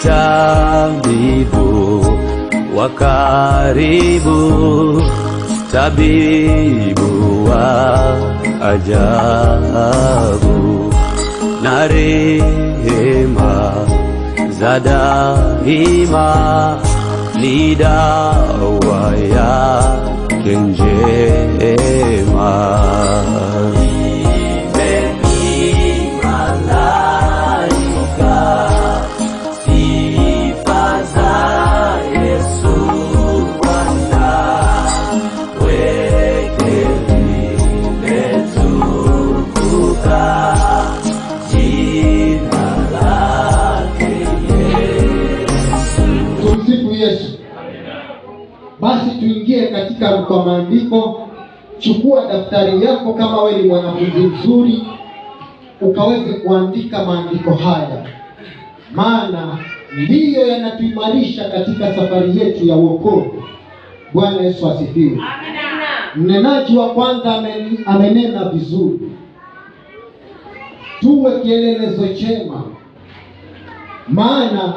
tabibu wa karibu, tabibu wa ajabu, na rehema za daima ni dawa yake njema. Basi tuingie katika kwa maandiko. Chukua daftari yako kama wewe ni mwanafunzi mzuri, ukaweze kuandika maandiko haya, maana ndiyo yanatuimarisha katika safari yetu ya wokovu. Bwana Yesu asifiwe. Amina. Mnenaji wa kwanza amenena vizuri. Tuwe kielelezo chema, maana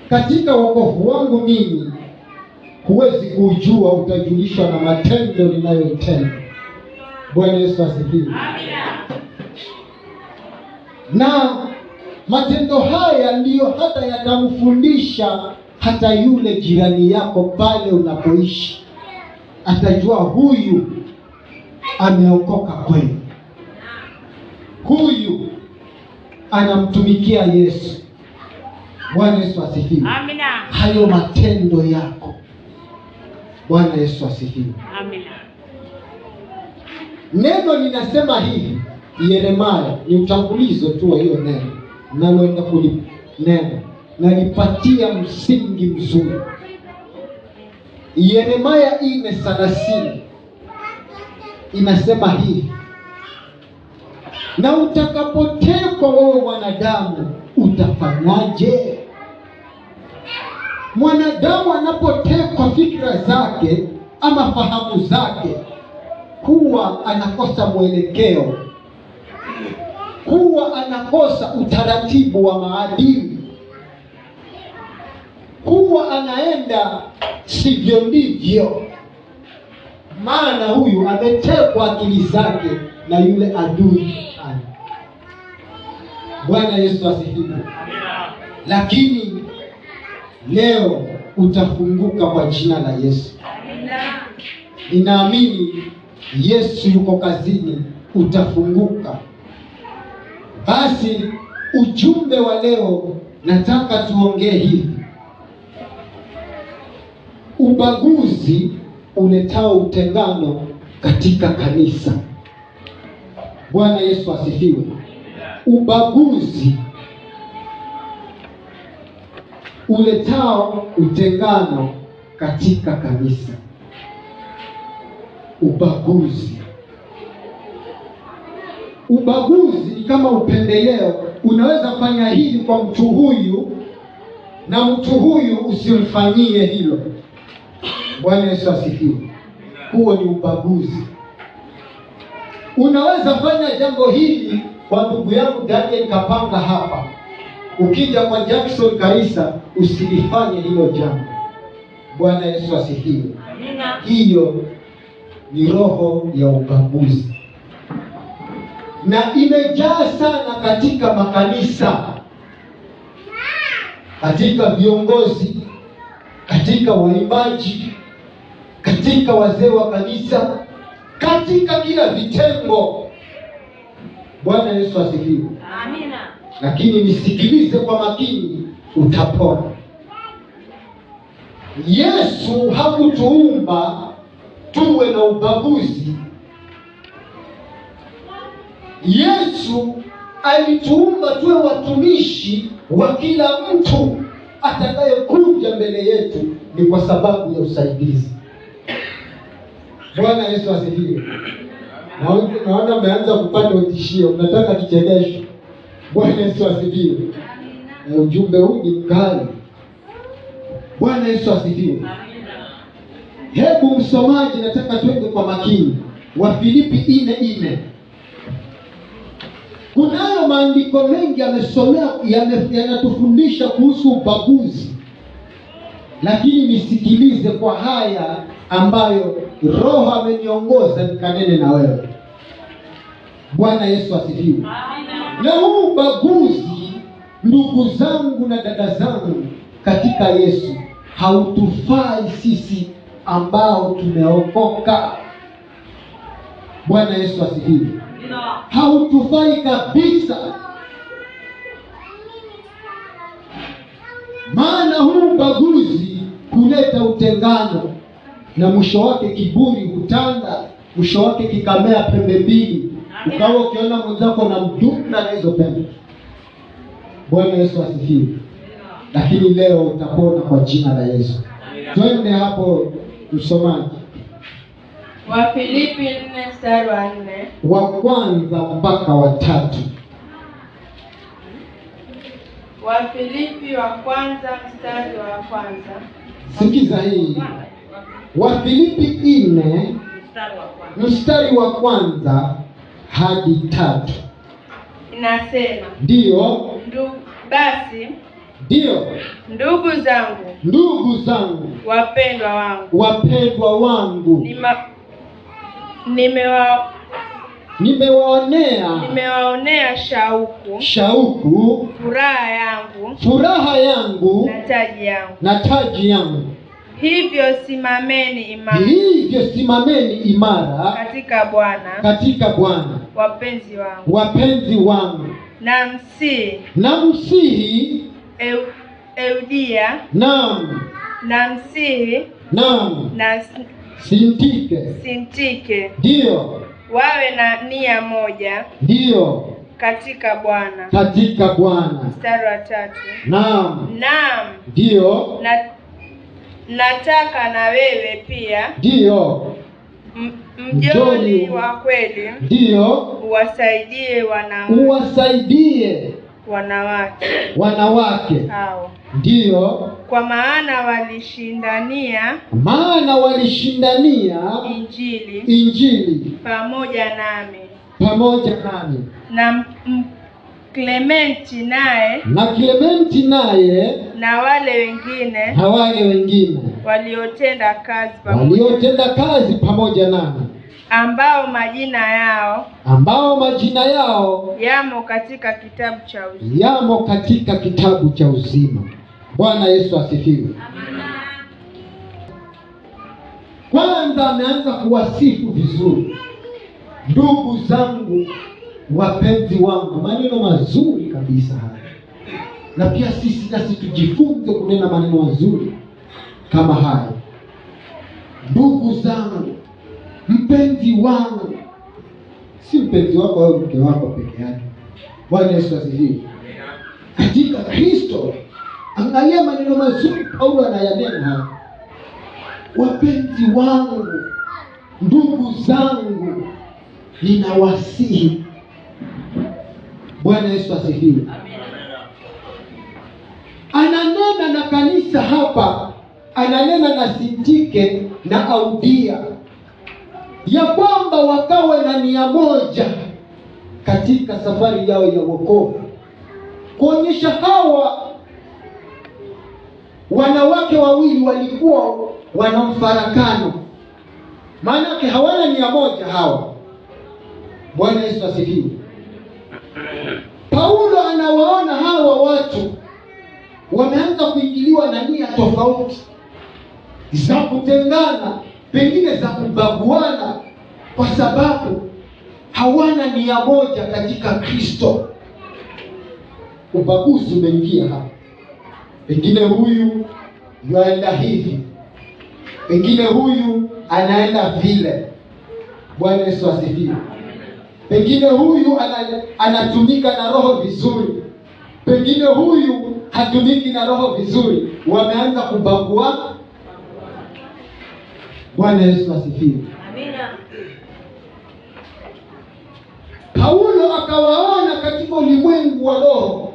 katika wokovu wangu mimi huwezi kujua, utajulishwa na matendo ninayotenda. Bwana Yesu asifiwe. Amina. Na matendo haya ndiyo hata yatamfundisha hata yule jirani yako pale unapoishi, atajua huyu ameokoka kweli, huyu anamtumikia Yesu. Bwana Yesu asifiwe. Amina. Hayo matendo yako. Bwana Yesu asifiwe. Amina. Neno linasema hivi, Yeremia, ni utangulizo tu wa hiyo neno naloenda kulinena, nalipatia msingi mzuri. Yeremia 4:30 inasema hivi, na utakapotekwa wewe mwanadamu utafanyaje? Mwanadamu anapotekwa fikra zake ama fahamu zake, huwa anakosa mwelekeo, huwa anakosa utaratibu wa maadili, huwa anaenda sivyo ndivyo, maana huyu ametekwa akili zake na yule adui. Bwana Yesu asifiwe. Lakini leo utafunguka kwa jina la Yesu. Ninaamini Yesu yuko kazini, utafunguka. Basi ujumbe wa leo nataka tuongee hivi: ubaguzi uletao utengano katika kanisa. Bwana Yesu asifiwe. Ubaguzi uletao utengano katika kanisa. Ubaguzi ni kama upendeleo. Unaweza fanya hili kwa mtu huyu na mtu huyu usimfanyie hilo. Bwana Yesu asifiwe. Huo ni ubaguzi. Unaweza fanya jambo hili kwa ndugu yangu Daniel Kapanga hapa, ukija kwa Jackson Karisa usilifanye hilo jambo. Bwana Yesu asifiwe. Hiyo ni roho ya ubaguzi, na imejaa sana katika makanisa, katika viongozi, katika waimbaji, katika wazee wa kanisa, katika kila vitengo. Bwana Yesu asifiwe. Amina. Lakini nisikilize kwa makini, utapona. Yesu hakutuumba tuwe na ubaguzi. Yesu alituumba tuwe watumishi wa kila mtu atakayekuja mbele yetu, ni kwa sababu ya usaidizi. Bwana Yesu asifiwe. Naona umeanza kupata utishio, unataka kichekesho. Bwana Yesu asifiwe. Ujumbe huu ni mkali. Bwana Yesu asifiwe. Hebu msomaji, nataka twende kwa makini. Wafilipi 4:4. Kunayo maandiko mengi yamesomea yanatufundisha kuhusu ubaguzi, lakini nisikilize kwa haya ambayo Roho ameniongoza nikanene na wewe. Bwana Yesu asifiwe. Na huu ubaguzi, ndugu zangu na dada zangu katika Yesu, hautufai sisi ambao tumeokoka. Bwana Yesu asifiwe. Hautufai kabisa. Maana huu ubaguzi huleta utengano, na mwisho wake kiburi hutanda, mwisho wake kikamea pembe mbili, ukawa ukiona mwenzako na mdumna na hizo pembe. Bwana Yesu asifiwe. Lakini leo utapona kwa jina la Yesu. Twende hapo msomaji. Wafilipi 4:4. Wa kwanza mpaka wa 3. Wafilipi wa kwanza mstari wa kwanza. Sikiza hii. Wafilipi 4 mstari wa kwanza hadi 3. Inasema, Ndio. Basi Ndio. Ndugu zangu, wapendwa wangu, nimewaonea shauku, furaha yangu na taji yangu. Hivyo simameni imara katika Bwana, wapenzi wangu. Namsihi Eudia, namsihi na Sintike, ndio wawe na nia moja, ndio katika Bwana. Mstari wa 3. Naam, ndio nataka na wewe pia, ndio mjoli wa kweli, ndio uwasaidie wanawake hao, ndio kwa maana walishindania injili pamoja nami na Klementi naye na wale wengine waliotenda kazi pamoja nami, ambao majina yao yamo katika kitabu cha uzima. Bwana Yesu asifiwe. Kwanza ameanza kuwasifu vizuri. Ndugu zangu, wapenzi wangu, maneno mazuri kabisa haya. Na pia nasi tujifunze kunena maneno mazuri kama haya. Ndugu zangu, mpenzi wangu. Si mpenzi wako au mke wako peke yake. Bwana Yesu asifiwe. Katika Kristo, angalia maneno mazuri Paulo anayanena hapa. Wapenzi wangu, ndugu zangu, ninawasihi. Bwana Yesu asifiwe. Ananena na kanisa hapa, ananena na Sintike na Audia, ya kwamba wakawe na nia moja katika safari yao ya wokovu, kuonyesha hawa wanawake wawili walikuwa wana mfarakano, maana hawana nia moja hawa. Bwana Yesu asifiwe. Paulo anawaona hawa watu wameanza kuingiliwa na nia tofauti za kutengana, pengine za kubaguana, kwa sababu hawana nia moja katika Kristo. Ubaguzi umeingia hapa. Pengine huyu yaenda hivi, pengine huyu anaenda vile. Bwana Yesu asifiwe. Pengine huyu anatumika na roho vizuri, pengine huyu hatumiki na roho vizuri. Wameanza kubaguana. Bwana Yesu asifiwe. Amina. Paulo akawaona katika ulimwengu wa roho,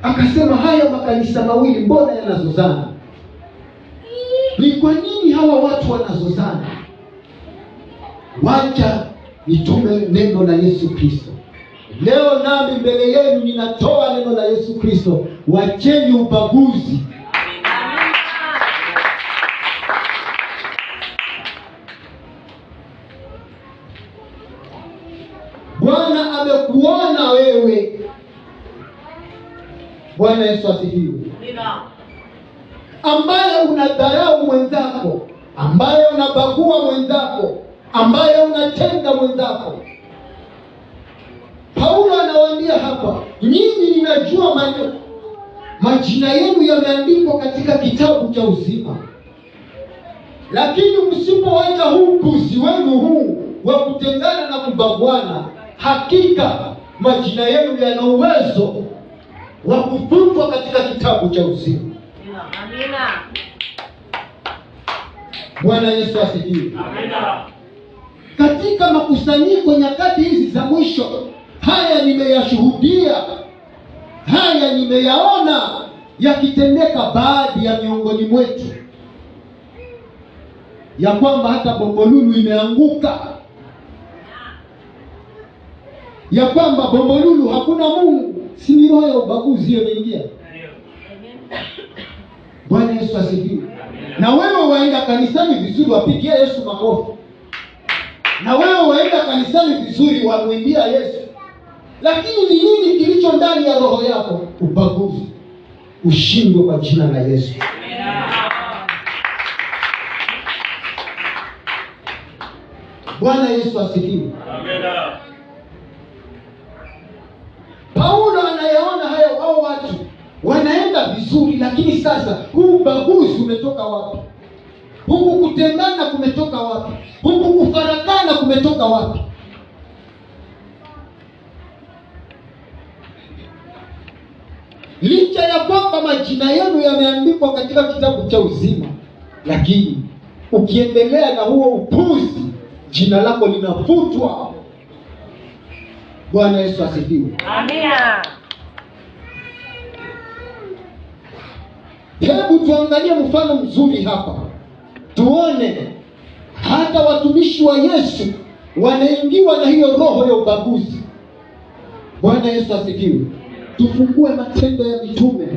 akasema haya makanisa mawili mbona yanazozana? Ni kwa nini hawa watu wanazozana? Wacha nitume neno la Yesu Kristo. Leo nami mbele yenu ninatoa neno la Yesu Kristo. Wacheni ubaguzi. Bwana amekuona wewe. Bwana Yesu asifiwe. Ambaye unadharau mwenzako, ambaye unabagua mwenzako, ambaye unatenga mwenzako. Paulo anawaambia hapa, nyinyi ninajua majina yenu yameandikwa katika kitabu cha uzima. Lakini msipoacha huu upuzi wenu huu wa kutengana na kubaguana, hakika majina yenu yana uwezo wa kufutwa katika kitabu cha uzima. Amina. Bwana Yesu asifiwe. Amina. Katika makusanyiko nyakati hizi za mwisho, haya nimeyashuhudia, haya nimeyaona yakitendeka baadhi ya miongoni mwetu, ya kwamba hata Bombolulu imeanguka, ya kwamba Bombolulu hakuna Mungu. Si ni roho ya ubaguzi hiyo imeingia? Bwana Yesu asifiwe. Na wewe waenda kanisani vizuri, wapigia Yesu makofi. Na wewe waenda kanisani vizuri, wamwimbia Yesu. Lakini ni nini kilicho ndani ya roho yako? Ubaguzi. Ushindwe kwa jina la Yesu. Bwana Yesu asifiwe. Amina. Paulo anayaona hayo, hao watu wanaenda vizuri, lakini sasa huu ubaguzi umetoka wapi? Huku kutengana kumetoka wapi? Huku kufarakana kumetoka wapi? Licha ya kwamba majina yenu yameandikwa katika kitabu cha uzima, lakini ukiendelea na huo upuzi, jina lako linafutwa. Bwana Yesu asifiwe. Amina. Hebu tuangalie mfano mzuri hapa, tuone hata watumishi wa Yesu wanaingiwa na hiyo roho ya ubaguzi. Bwana Yesu asifiwe. Tufungue Matendo ya Mitume,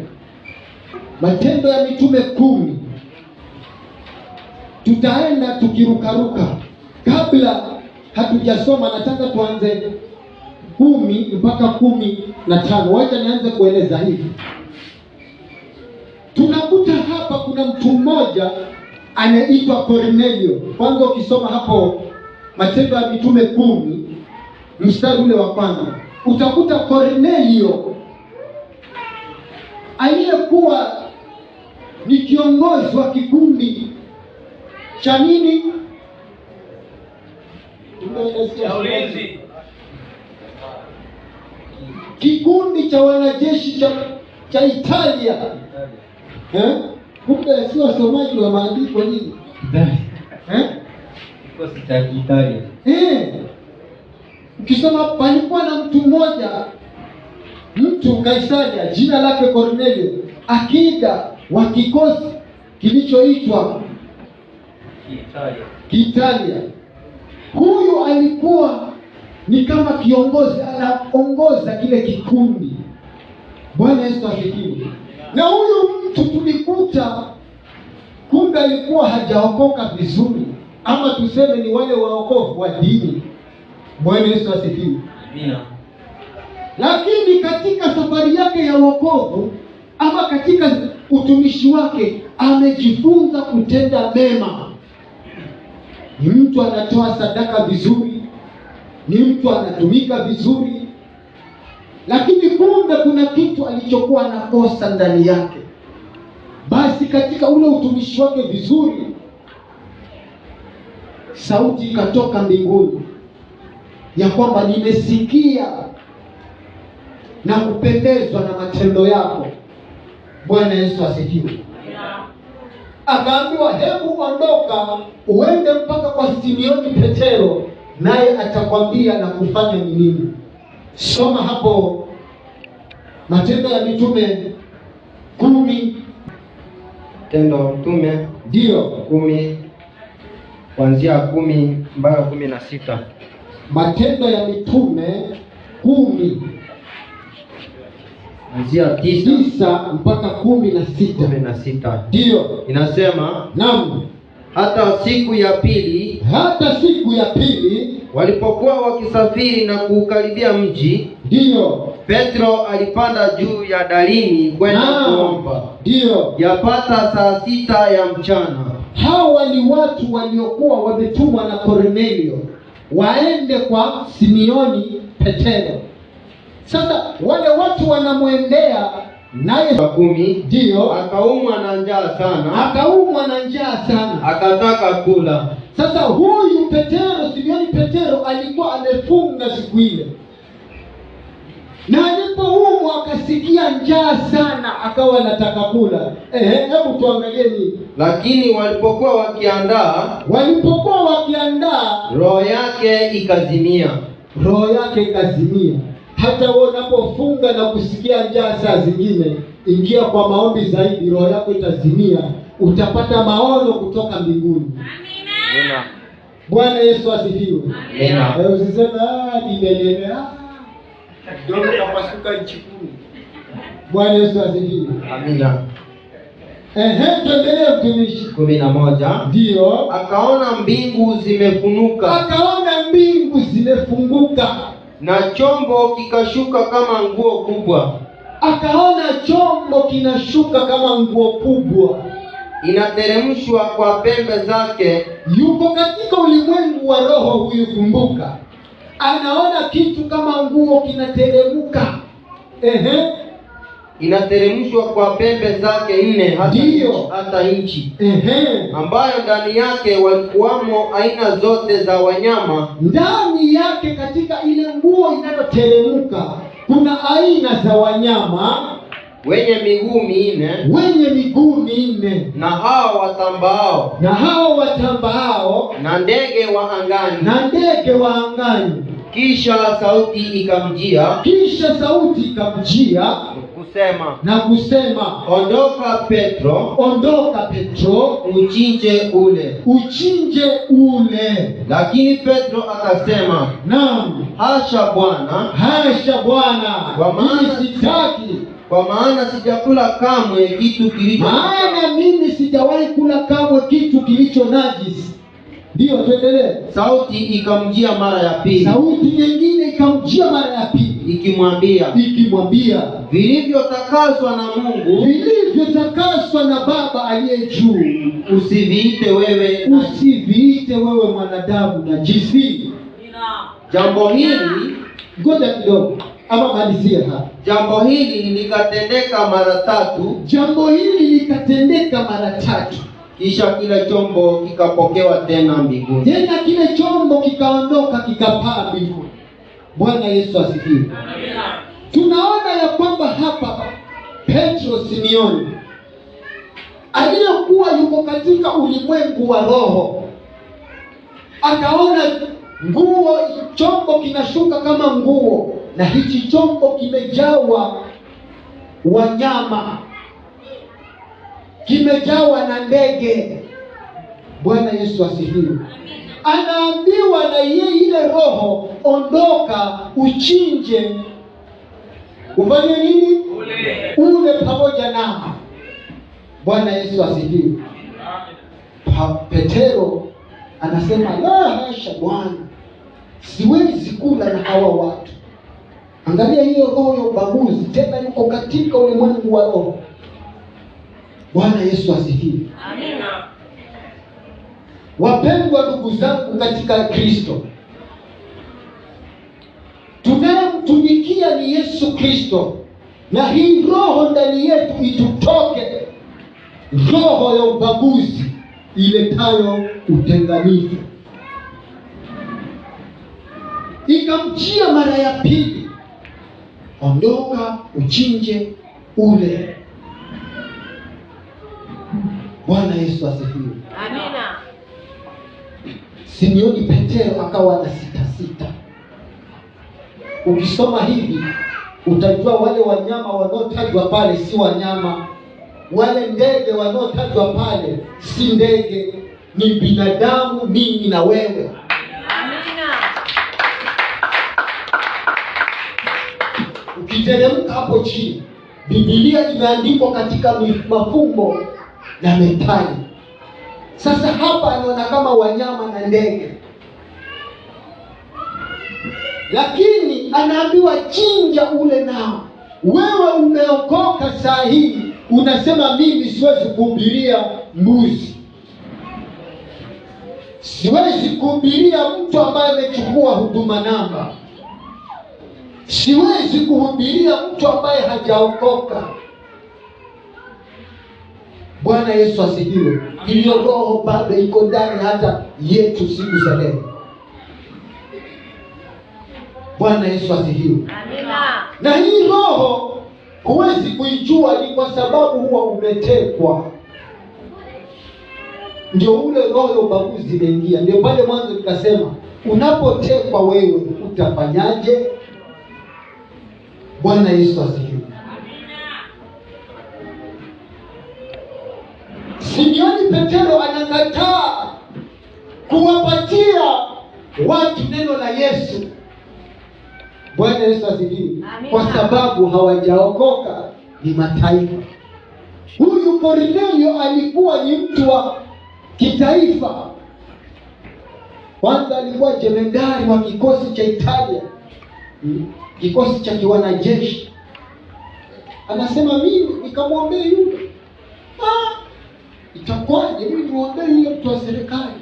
Matendo ya Mitume 10. Tutaenda tukirukaruka. Kabla hatujasoma, nataka tuanze 10 mpaka 15. Wacha nianze kueleza hivi. Tunakuta hapa kuna mtu mmoja anaitwa Kornelio. Kwanza ukisoma hapo Matendo ya Mitume 10 mstari ule wa kwanza, utakuta Kornelio aliyekuwa ni kiongozi wa kikundi cha nini? Kikundi cha wanajeshi cha Italia. Kumbe si wasomaji wa maandiko nini? Kikosi cha Italia. Ukisoma palikuwa na mtu mmoja, mtu Kaisaria, jina lake Kornelio, akida wa kikosi kilichoitwa Italia. Huyu alikuwa ni kama kiongozi, anaongoza kile kikundi. Bwana Yesu asifiwe. Na huyu mtu tulikuta kumbe alikuwa hajaokoka vizuri, ama tuseme ni wale waokofu wa dini. Bwana Yesu asifiwe. Amina. Lakini katika safari yake ya wokovu, ama katika utumishi wake, amejifunza kutenda mema. Ni mtu anatoa sadaka vizuri, ni mtu anatumika vizuri, lakini kumbe kuna kitu alichokuwa anakosa ndani yake. Basi katika ule utumishi wake vizuri, sauti ikatoka mbinguni ya kwamba nimesikia na kupendezwa na matendo yako. Bwana Yesu asifiwe. Akaambiwa, hebu ondoka uende mpaka kwa Simioni Petero, naye atakwambia na kufanya nini. Soma hapo Matendo ya Mitume 10. Matendo ya Mitume ndio 10 kuanzia 10 mpaka 16. Matendo ya Mitume 10 kuanzia 9 mpaka 16. Ndio Inasema, naam, hata siku ya pili walipokuwa wakisafiri na kuukaribia mji, ndio Petro alipanda juu ya darini kwenda kuomba. Ndio yapata saa 6 ya mchana. Hawa ni watu waliokuwa wametumwa na Kornelio waende kwa Simioni Petero. Sasa wale watu wanamwendea, naye 10 ndio akaumwa na njaa sana, akataka kula. Sasa huyu Petero, Simioni Petero, alikuwa amefunga siku ile, na alipoumwa akasikia njaa sana, akawa anataka kula. Hebu tuangalieni. Lakini walipokuwa wakiandaa, roho yake ikazimia. Hata wewe unapofunga na kusikia njaa, saa zingine ingia kwa maombi zaidi, roho yako itazimia, utapata maono kutoka mbinguni. Amina. Bwana Yesu asifiwe. Amina. Usiseme nimelemea ndio kapasuka nchi 10. Bwana Yesu asifiwe. Amina. Tuendelee mtumishi. 11. Ndio akaona mbingu zimefunguka, na chombo kikashuka kama nguo kubwa. Akaona chombo kinashuka kama nguo kubwa, inateremshwa kwa pembe zake. Yuko katika ulimwengu wa roho huyu, kumbuka. Anaona kitu kama nguo kinateremka. Inateremshwa kwa pembe zake 4 hata nchi. Ambayo ndani yake walikuwamo aina zote za wanyama. Ndani yake, katika ile nguo inayoteremka, kuna aina za wanyama wenye miguu minne, na hao watambaao, na ndege wa angani. Kisha sauti ikamjia kusema, ondoka Petro, uchinje ule. Lakini Petro akasema, naam, hasha Bwana, kwa maana sijakula kamwe kitu kilicho mimi sijawahi kula kamwe kitu kilicho najisi. Ndio, tuendelee. Sauti ikamjia mara ya pili. Sauti nyingine ikamjia mara ya pili, ikimwambia vilivyotakaswa na Mungu, vilivyotakaswa na Baba aliye juu, usiviite wewe mwanadamu najisi. Jambo hili, ngoja kidogo ama malizia hapa. Jambo hili likatendeka mara 3. Kisha kile chombo kikapokewa tena mbinguni. Tena kile chombo kikaondoka kikapaa mbinguni. Bwana Yesu asifiwe. Amina. Tunaona ya kwamba hapa Petro, Simioni, aliyekuwa yuko katika ulimwengu wa roho, akaona nguo, chombo kinashuka kama nguo, na hichi chombo kimejawa wanyama, kimejawa na ndege. Bwana Yesu asifiwe. Anaambiwa na yeye ile roho, ondoka uchinje. Ufanye nini? Ule pamoja nao. Bwana Yesu asifiwe. Petero anasema, la hasha Bwana, siwezi kula na hawa watu. Angalia hiyo roho ya ubaguzi, tena yuko katika ulimwengu wa roho. Bwana Yesu asifiwe. Amina. Wapendwa ndugu zangu katika Kristo, tunayemtumikia ni Yesu Kristo, na hii roho ndani yetu itutoke, roho ya ubaguzi iletayo utenganifu. Ikamjia mara ya pili, ondoka uchinje ule. Bwana Yesu asifiwe. Amina. Simioni Petero akawa na sita. Ukisoma hivi utajua wale wanyama wanaotajwa pale si wanyama, wale ndege wanaotajwa pale si ndege, ni binadamu, mimi na wewe. Amina. ukiteremka hapo chini, Biblia imeandikwa katika mafumbo na methali. Sasa hapa anaona kama wanyama na ndege, lakini anaambiwa chinja ule nao. Wewe umeokoka saa hii, unasema mimi siwezi kuhubiria mbuzi, siwezi kuhubiria mtu ambaye amechukua huduma namba, siwezi kuhubiria mtu ambaye hajaokoka. Bwana Yesu asifiwe. Hiyo roho bado iko ndani hata yetu siku za leo. Bwana Yesu asifiwe. Amina. Na hii roho huwezi kuijua, ni kwa sababu huwa umetekwa. Ndio ule roho ya ubaguzi imeingia. Ndio pale mwanzo nikasema, unapotekwa wewe utafanyaje? Bwana Yesu asifiwe. Simioni Petero anakataa kuwapatia watu neno la Yesu. Bwana Yesu asifiwe. Kwa sababu hawajaokoka, ni mataifa. Huyu Kornelio alikuwa ni mtu wa kitaifa. Kwanza alikuwa jemedari wa kikosi cha Italia, kikosi cha kiwanajeshi. Anasema mimi nikamwambia yule, itakuwaje mimi nimwambie yule mtu wa serikali?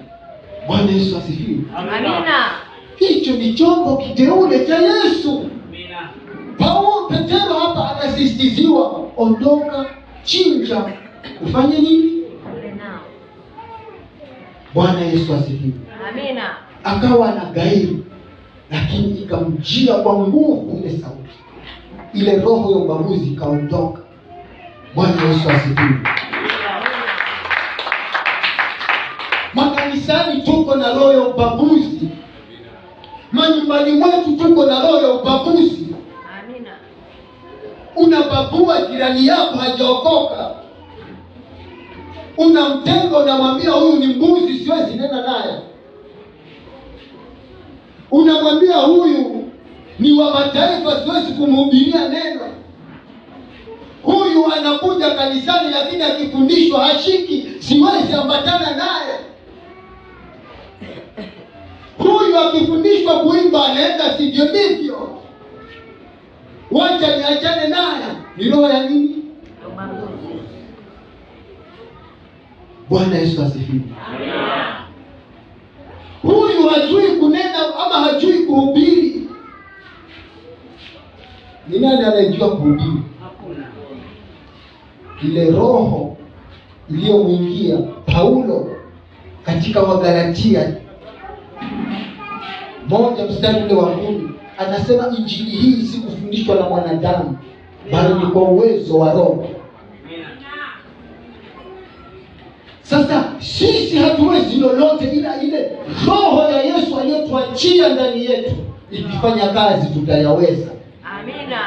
Bwana Yesu asifiwe. Amina. Hicho ni chombo kiteule cha Yesu. Amina. Paulo Petero hapa anasisitiziwa, ondoka, chinja, ufanye nini? Bwana Yesu asifiwe. Amina. Akawa anagairi, lakini ikamjia kwa nguvu ile sauti, ile roho ya ubaguzi ikaondoka. Bwana Yesu asifiwe. Makanisani tuko na roho ya ubaguzi. Manyumbani mwetu tuko na roho ya ubaguzi. Amina. Unabagua jirani yako hajaokoka, unamtenga, unamwambia huyu ni mbuzi, siwezi nena naye. Unamwambia huyu ni wa mataifa, siwezi kumhubiria neno. Huyu anakuja kanisani lakini akifundishwa hashiki, siwezi ambatana naye. Huyu akifundishwa kuimba anaenda sivyo ndivyo, wacha niachane naye. Ni roho ya nini? Bwana Yesu asifiwe. Amina. Huyu hajui kunena ama hajui kuhubiri. Ni nani anayejua kuhubiri? Hakuna. Ile roho iliyomwingia Paulo katika Wagalatia 1:10 anasema, injili hii si kufundishwa na mwanadamu, bali ni kwa uwezo wa Roho. Sasa sisi hatuwezi lolote ila ile roho ya Yesu aliyotuachia ndani yetu ikifanya kazi tutayaweza. Amina.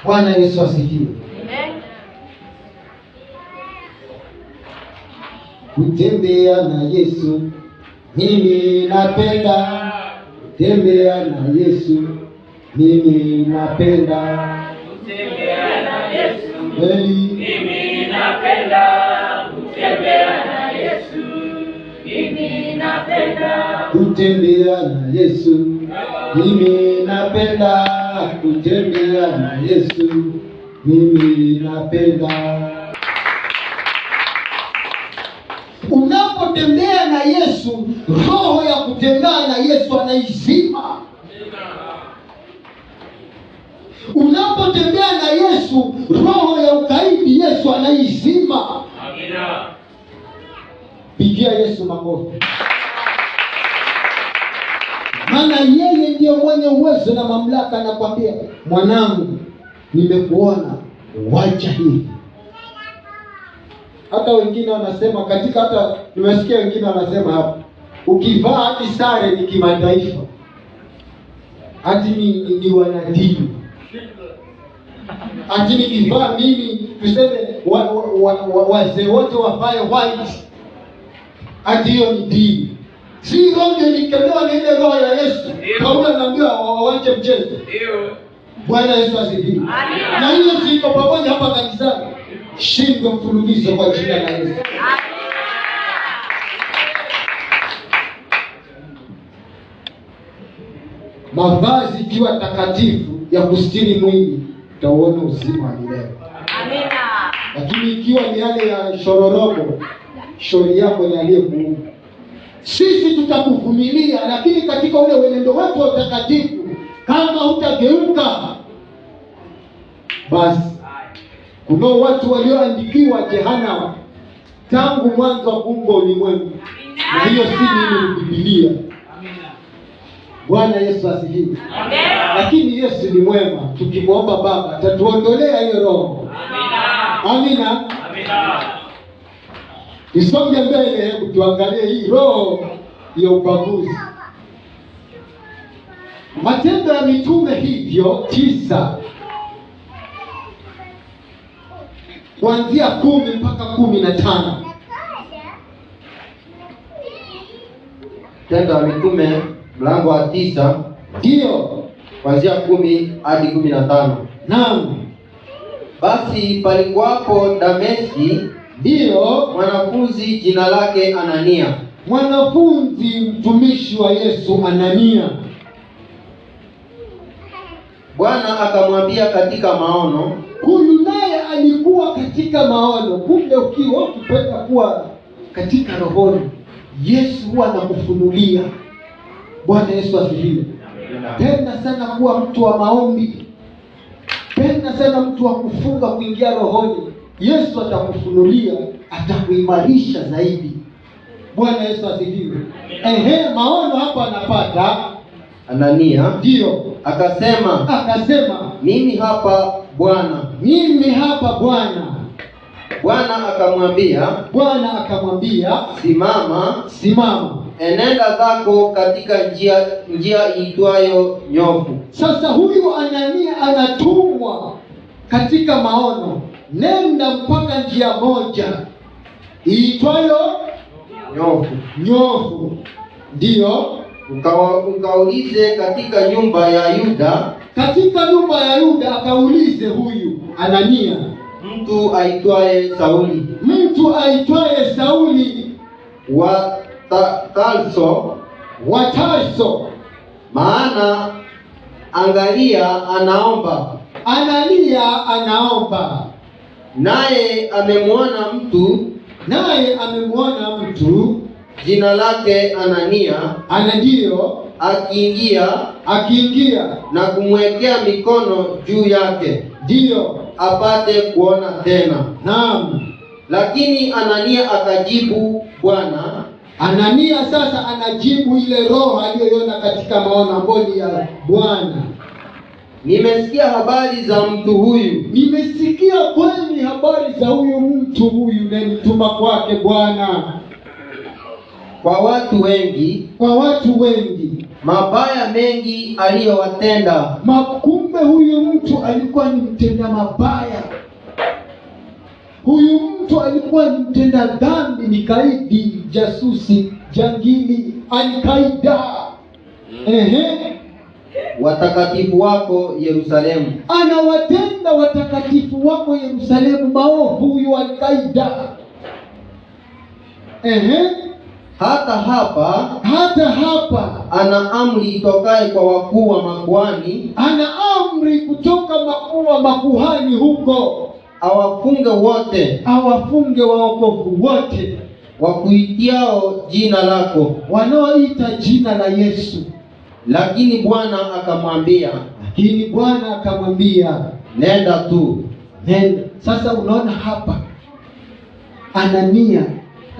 Bwana Yesu asifiwe. Amen. Kutembea na Yesu, mimi napenda kutembea na Yesu, mimi napenda kutembea na Yesu, mimi napenda kutembea na Yesu, mimi napenda kutembea na Yesu, mimi napenda kutembea na Yesu, mimi napenda. Unapotembea na Yesu, roho ya kutembea na Yesu anaizima. Unapotembea na Yesu, roho ya ukaidi Yesu anaizima. Amina. Pigia Yesu makofi. Maana yeye ndiye mwenye uwezo na mamlaka. Anakuambia, mwanangu, nimekuona, wacha hivi. Hata wengine wanasema hata nimesikia wengine wanasema hapa, ukivaa hadi sare ni kimataifa, hadi ni wanadini, hadi nikivaa mimi tuseme wazee wote wavae white, hadi hiyo ni dini. Si roho ndio ilikemewa na ile roho ya Yesu. Paulo anaambiwa waache mchezo. Ndio. Bwana Yesu asifiwe. Na hiyo ziko pamoja hapa kanisani. Shindwe mfululizo kwa jina la Yesu. Mavazi ikiwa takatifu ya kustiri mwili, utaona uzima wa milele. Amina. Lakini ikiwa ni yale ya shororobo, shauri yako ni aliyekuumba. Sisi tutakuvumilia, lakini katika ule mwenendo wetu wa utakatifu, kama hutageuka, basi kuna watu walioandikiwa jehanamu tangu mwanzo wa kuumbwa ulimwengu. Na hiyo si nini, ni Biblia. Bwana Yesu asifiwe. Lakini Yesu ni mwema, tukimwomba Baba atatuondolea hiyo roho. Amina. Isonge mbele, hebu tuangalie hii roho ya ubaguzi. Matendo ya Mitume hivyo 9 kuanzia 10 mpaka 15. Matendo ya Mitume mlango wa 9 ndio kuanzia 10 hadi 15. Naam. Basi palikuwapo Dameski ndio mwanafunzi jina lake Anania. Mwanafunzi mtumishi wa Yesu Anania. Bwana akamwambia katika maono. Huyu naye alikuwa katika maono. Kumbe ukiwa ukipenda kuwa katika rohoni, Yesu huwa anakufunulia. Bwana Yesu asifiwe. Penda sana kuwa mtu wa maombi. Penda sana mtu wa kufunga, kuingia rohoni. Yesu atakufunulia, atakuimarisha zaidi. Bwana Yesu asifiwe. Maono hapa anapata Anania. Ndio. Akasema, mimi hapa Bwana. Mimi hapa Bwana. Bwana akamwambia, simama. Enenda zako katika njia iitwayo Nyofu. Sasa huyu Anania anatumwa katika maono. Nenda mpaka njia moja iitwayo Nyofu. Ndio. Ukaulize katika nyumba ya Yuda. Katika nyumba ya Yuda akaulize huyu Anania mtu aitwaye Sauli wa Tarso, maana angalia anaomba. Anania anaomba. Naye amemwona mtu jina lake Anania akiingia na kumwekea mikono juu yake, ndio apate kuona tena. Naam. Lakini Anania akajibu Bwana. Anania sasa anajibu ile roho aliyoiona katika maono ambayo ni ya Bwana. Nimesikia habari za mtu huyu. Nimesikia kweli habari za huyu mtu huyu, na nituma kwake Bwana. Kwa watu wengi mabaya mengi aliyowatenda. Kumbe huyu mtu alikuwa ni mtenda mabaya. Huyu mtu alikuwa ni mtenda dhambi, ni kaidi, jasusi, jangili, alikaida. Watakatifu wako Yerusalemu. Anawatenda watakatifu wako Yerusalemu maovu huyu alikaida. Hata hapa ana amri itokaye kwa wakuu wa makuhani. Ana amri kutoka wakuu wa makuhani huko, awafunge waokovu wote wakuitiao jina lako, wanaoita jina la Yesu. Lakini Bwana akamwambia, nenda tu. Sasa unaona hapa Anania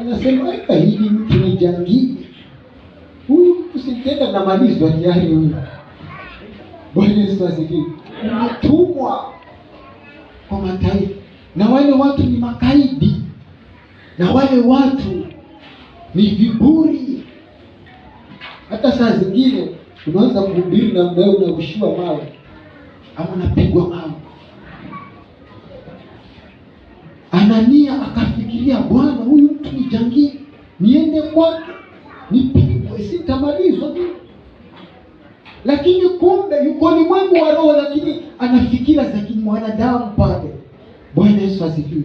anasema hili mtu ni jangili. Huyu mtu sitenda na malizo tayari huyu. Bwana Yesu asifiwe. Umetumwa kwa mataifa, na wale watu ni makaidi, na wale watu ni viburi. Hata saa zingine unaweza kuhubiri na mdao unarushiwa mawe ama unapigwa mawe. Anania akafikiria, Bwana, huyu mtu ni jangili, niende kwake nipigwe nitamalizwa tu. Lakini kumbe yuko ulimwengu wa roho, lakini ana fikira za kimwanadamu pale. Bwana Yesu asifiwe.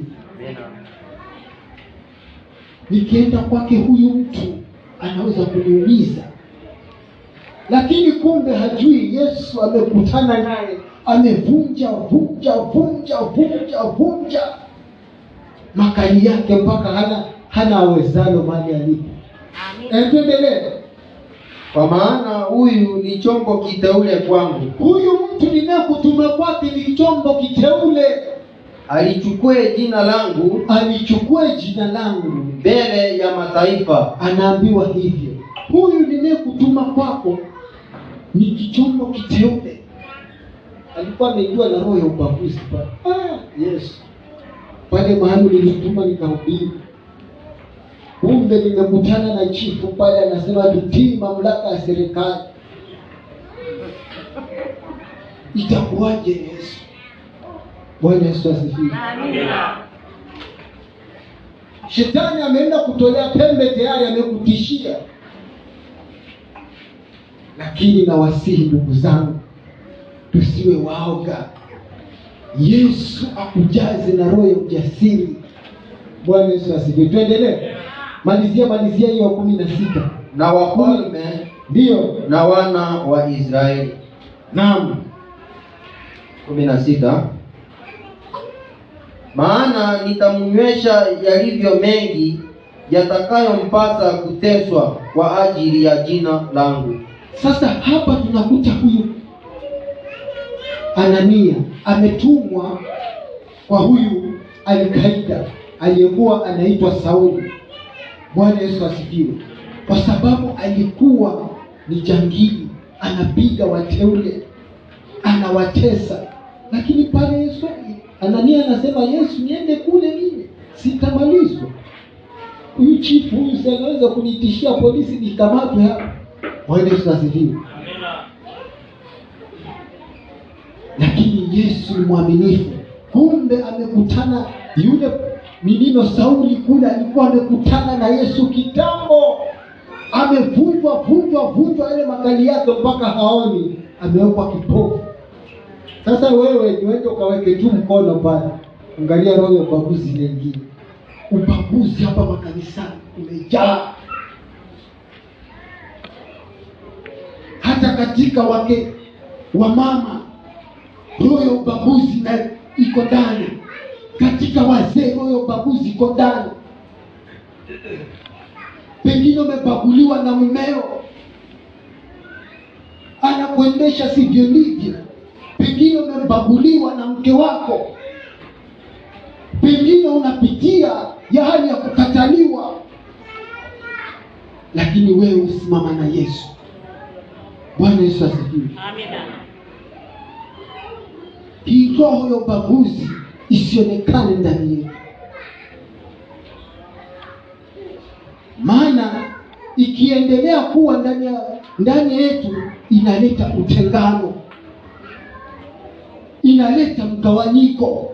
Nikienda kwake huyu mtu anaweza kuniumiza, lakini kumbe hajui Yesu amekutana naye, amevunja makali yake mpaka hana awezalo mali alipo. Tuendelee. Kwa maana huyu ni chombo kiteule kwangu. Huyu mtu ninayekutuma kwake ni chombo kiteule, alichukue jina langu mbele ya mataifa. Anaambiwa hivyo, huyu ninayekutuma kwako ni chombo kiteule. Alikuwa amejua na roho ya ubaguzi pale. Yes. Pale mahali nilituma nikahubiri, kumbe nimekutana na chifu pale, anasema tutii mamlaka ya serikali. Itakuwaje Yesu? Bwana Yesu asifiwe. Amina. Shetani ameenda kutolea pembe tayari, amekutishia. Lakini nawasihi ndugu zangu, tusiwe waoga. Yesu akujaze na roho ya ujasiri. Bwana Yesu asifiwe. Tuendelee. Malizia hiyo 16. Na wafalme ndio na wana wa Israeli. Naam. 16. Maana nitamnywesha yalivyo mengi yatakayompasa kuteswa kwa ajili ya jina langu. Sasa hapa tunakuta huyu Anania ametumwa kwa huyu Al-Qaida aliyekuwa anaitwa Sauli. Bwana Yesu asifiwe. Kwa sababu alikuwa ni jangili, anapiga wateule, anawatesa. Lakini pale Yesu, Anania anasema, Yesu, niende kule mimi sitamalizwa. Huyu chifu huyu si anaweza kunitishia polisi nikamatwe hapa. Bwana Yesu asifiwe. Lakini Yesu ni mwaminifu. Kumbe amekutana yule Milino Sauli kule, alikuwa amekutana na Yesu kitambo. Amevunjwa ile makali yake mpaka haoni, amewekwa kipofu. Sasa wewe niwende ukaweke tu mkono pale, angalia roho ya ubaguzi nyingine. Ubaguzi hapa makanisani umejaa. Hata katika wake wa mama roho ya ubaguzi na iko ndani. Katika wazee roho ya ubaguzi iko ndani. Pengine umebaguliwa na mumeo, anakuendesha sivyo ndivyo. Pengine umebaguliwa na mke wako. Pengine unapitia ya hali ya kukataliwa. Lakini wewe usimama na Yesu. Bwana Yesu asifiwe. Amina. Hii roho ya ubaguzi isionekane ndani yetu. Maana ikiendelea kuwa ndani yetu inaleta utengano, inaleta mgawanyiko.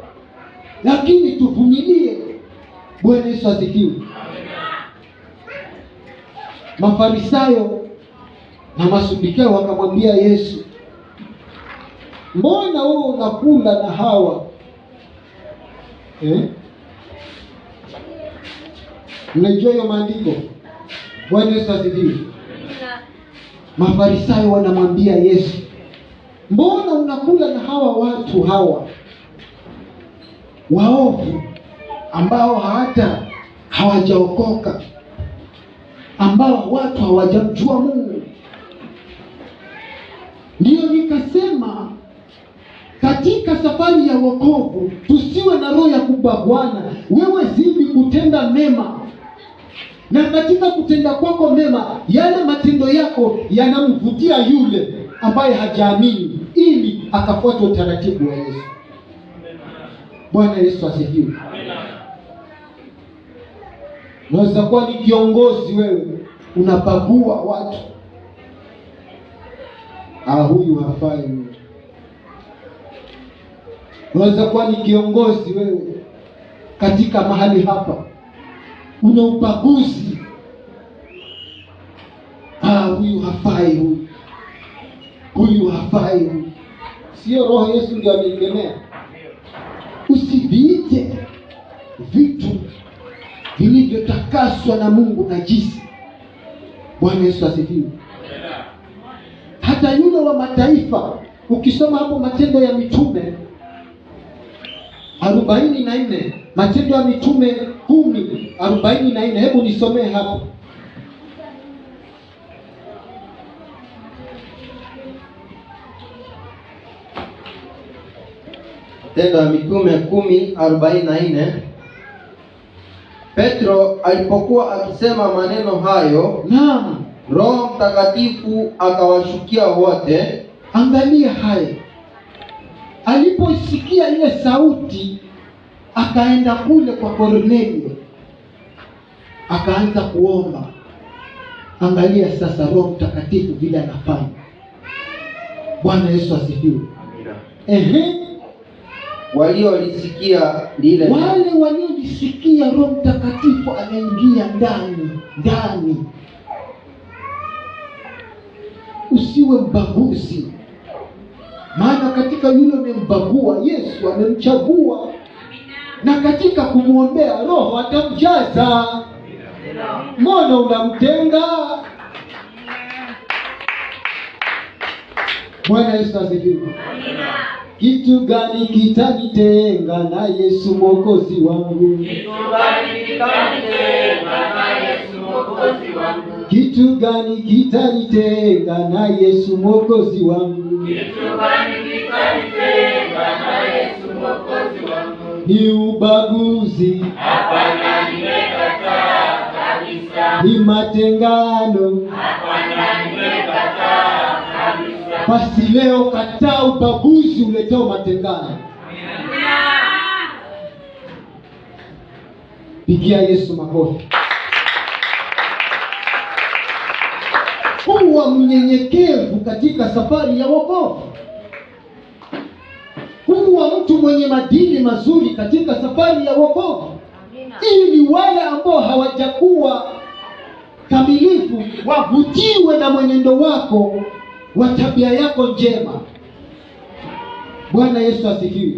Lakini tuvumilie. Bwana Yesu asifiwe. Mafarisayo na Masadukayo wakamwambia Yesu, mbona wewe unakula na hawa? Mnajua hiyo maandiko? Bwana Yesu asifiwe. Mafarisayo wanamwambia Yesu, mbona unakula na hawa watu hawa waovu, ambao hata hawajaokoka, ambao watu hawajamjua Mungu? Ndiyo nikasema katika safari ya wokovu tusiwe na roho ya kubagwana. Wewe zidi kutenda mema, na katika kutenda kwako mema yale matendo yako yanamvutia yule ambaye hajaamini, ili akafuata utaratibu wa Yesu. Bwana Yesu asifiwe. Unaweza kuwa ni kiongozi, wewe unabagua watu. Huyu hafai. Unaweza kuwa ni kiongozi wewe katika mahali hapa, una ubaguzi. huyu hafai, huyu hafai. Sio roho Yesu ndio ameikemea? Usiviite vitu vilivyotakaswa na Mungu najisi. Bwana Yesu asifiwe. Hata yule wa mataifa, ukisoma hapo Matendo ya Mitume 44, Matendo ya Mitume 10:44, hebu nisomee hapo. Matendo ya Mitume 10:44. Petro alipokuwa akisema maneno hayo, naam, Roho Mtakatifu akawashukia wote. Angalia haya, aliposikia ile sauti akaenda kule kwa Kornelio akaanza kuomba. Angalia sasa Roho Mtakatifu vile anafanya. Bwana Yesu asifiwe. Amina. Waliolisikia lile, wale waliolisikia, Roho Mtakatifu anaingia ndani. Usiwe mbaguzi, maana katika yule amembagua Yesu amemchagua, na katika kumwombea Roho atamjaza. Mbona unamtenga? Bwana Yesu asifiwe. Kitu gani kitanitenga na Yesu Mwokozi wangu? Kitu gani kitanitenga na Yesu Mwokozi wangu? Kitu gani kitanitenga na Yesu Mwokozi wangu? Kitu gani kitanitenga na Yesu Mwokozi wangu? Ni ubaguzi? Hapana, nimekataa kabisa. Ni matengano? Hapana, nimekataa kabisa. Basi leo kataa ubaguzi uletao matengano. Pigia Yesu makofi. Kuwa mnyenyekevu katika safari ya wokovu. Kuwa mtu mwenye madini mazuri katika safari ya wokovu. Ili wale ambao hawajakuwa kamilifu wavutiwe na mwenendo wako wa tabia yako njema. Bwana Yesu asifiwe.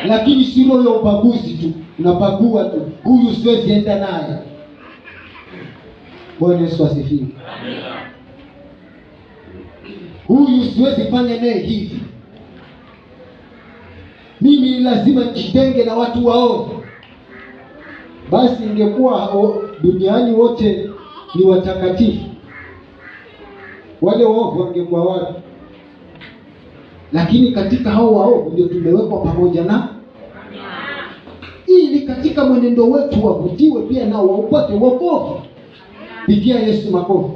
Lakini si roho ya ubaguzi tu, unabagua tu, huyu siwezi enda naye. Bwana Yesu asifiwe. Huyu siwezi fanya naye hivi, mimi lazima nijitenge na watu waovu. Basi ingekuwa duniani wote ni watakatifu, wale waovu wangekuwa wapi? Lakini katika hao waovu ndio tumewekwa pamoja na, ili katika mwenendo wetu wavutiwe pia nao waupate wokovu. Pigia Yesu makofi.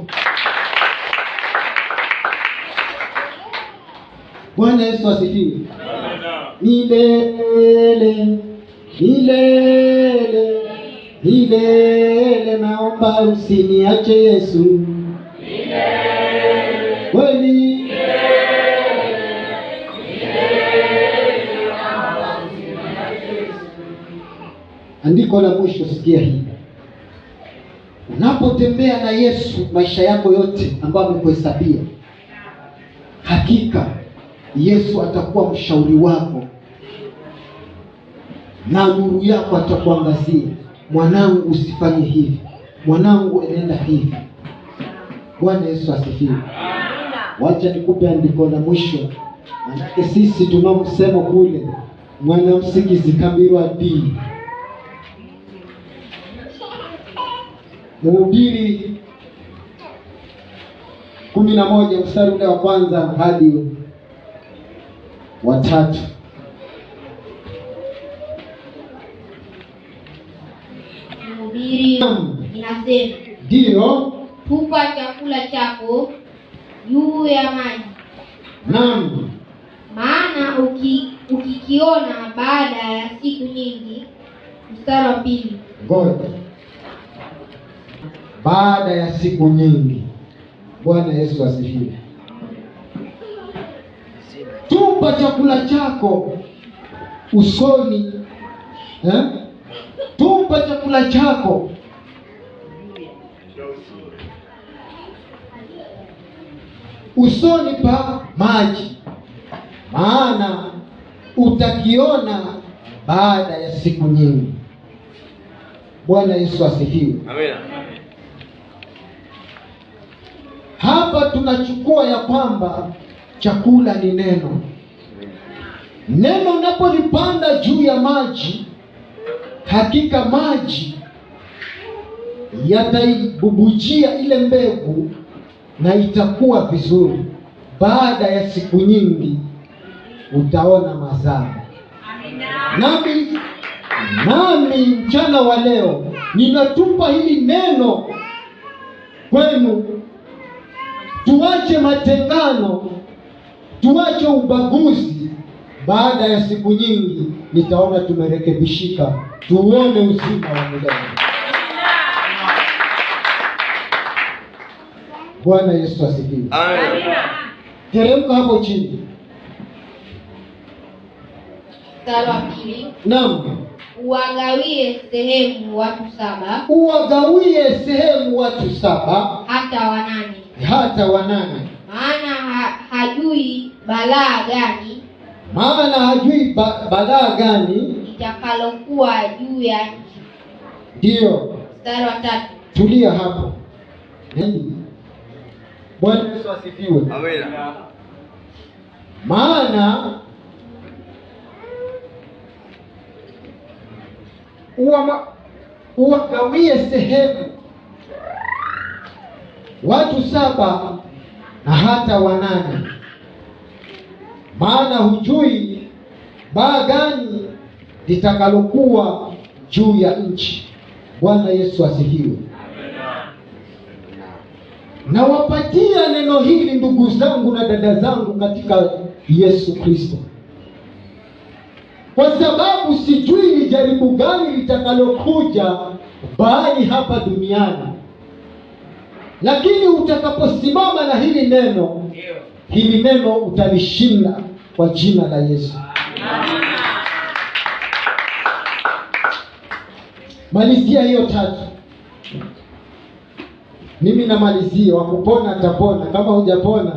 Bwana Yesu asifiwe. Milele milele milele, naomba usiniache Yesu. Kweli andiko la mwisho, sikia hii. Unapotembea na Yesu maisha yako yote ambayo amekuhesabia, hakika Yesu atakuwa mshauri wako na nuru yako atakuangazia. Mwanangu, usifanye hivi, mwanangu, enenda hivi. Bwana Yesu asifiwe. Wacha nikupe andiko la mwisho, manake sisi tunamsema kule mwanamsikizi kabirwa dini. Mhubiri 11 mstari ule wa kwanza hadi wa 3. Mhubiri inasema, ndio, tupa chakula chako juu ya maji. Naam. Maana ukikiona baada ya siku nyingi. Mstari wa 2. Ngoja. Baada ya siku nyingi. Bwana Yesu asifiwe. Tupa chakula chako usoni. Tupa chakula chako usoni pa maji, maana utakiona baada ya siku nyingi. Bwana Yesu asifiwe. Amina. Hapa tunachukua ya kwamba chakula ni neno. Neno unapolipanda juu ya maji, hakika maji yataibubujia ile mbegu na itakuwa vizuri. Baada ya siku nyingi utaona mazao. Nami mchana wa leo ninatupa hili neno kwenu. Tuache matengano, tuache ubaguzi. Baada ya siku nyingi nitaona tumerekebishika, tuone uzima wa milele. Bwana Yesu asifiwe. Amina. Teremka hapo chini. Mstari wa 2. Naam. Uwagawie sehemu watu 7. Uwagawie sehemu watu 7 hata 8. Hata 8. Maana hajui balaa gani. Maana hajui balaa gani litakalokuwa juu ya nchi. Ndio. Mstari wa 3. Tulia hapo. Bwana Yesu asifiwe. Amina. Maana uwagawie sehemu watu 7 na hata 8. Maana hujui baa gani litakalokuwa juu ya nchi. Bwana Yesu asifiwe. Nawapatia neno hili ndugu zangu na dada zangu katika Yesu Kristo, kwa sababu sijui ni jaribu gani litakalokuja bali hapa duniani, lakini utakaposimama na hili neno utalishinda kwa jina la Yesu. Malizia hiyo 3. Mimi namalizia, wakupona atapona, kama hujapona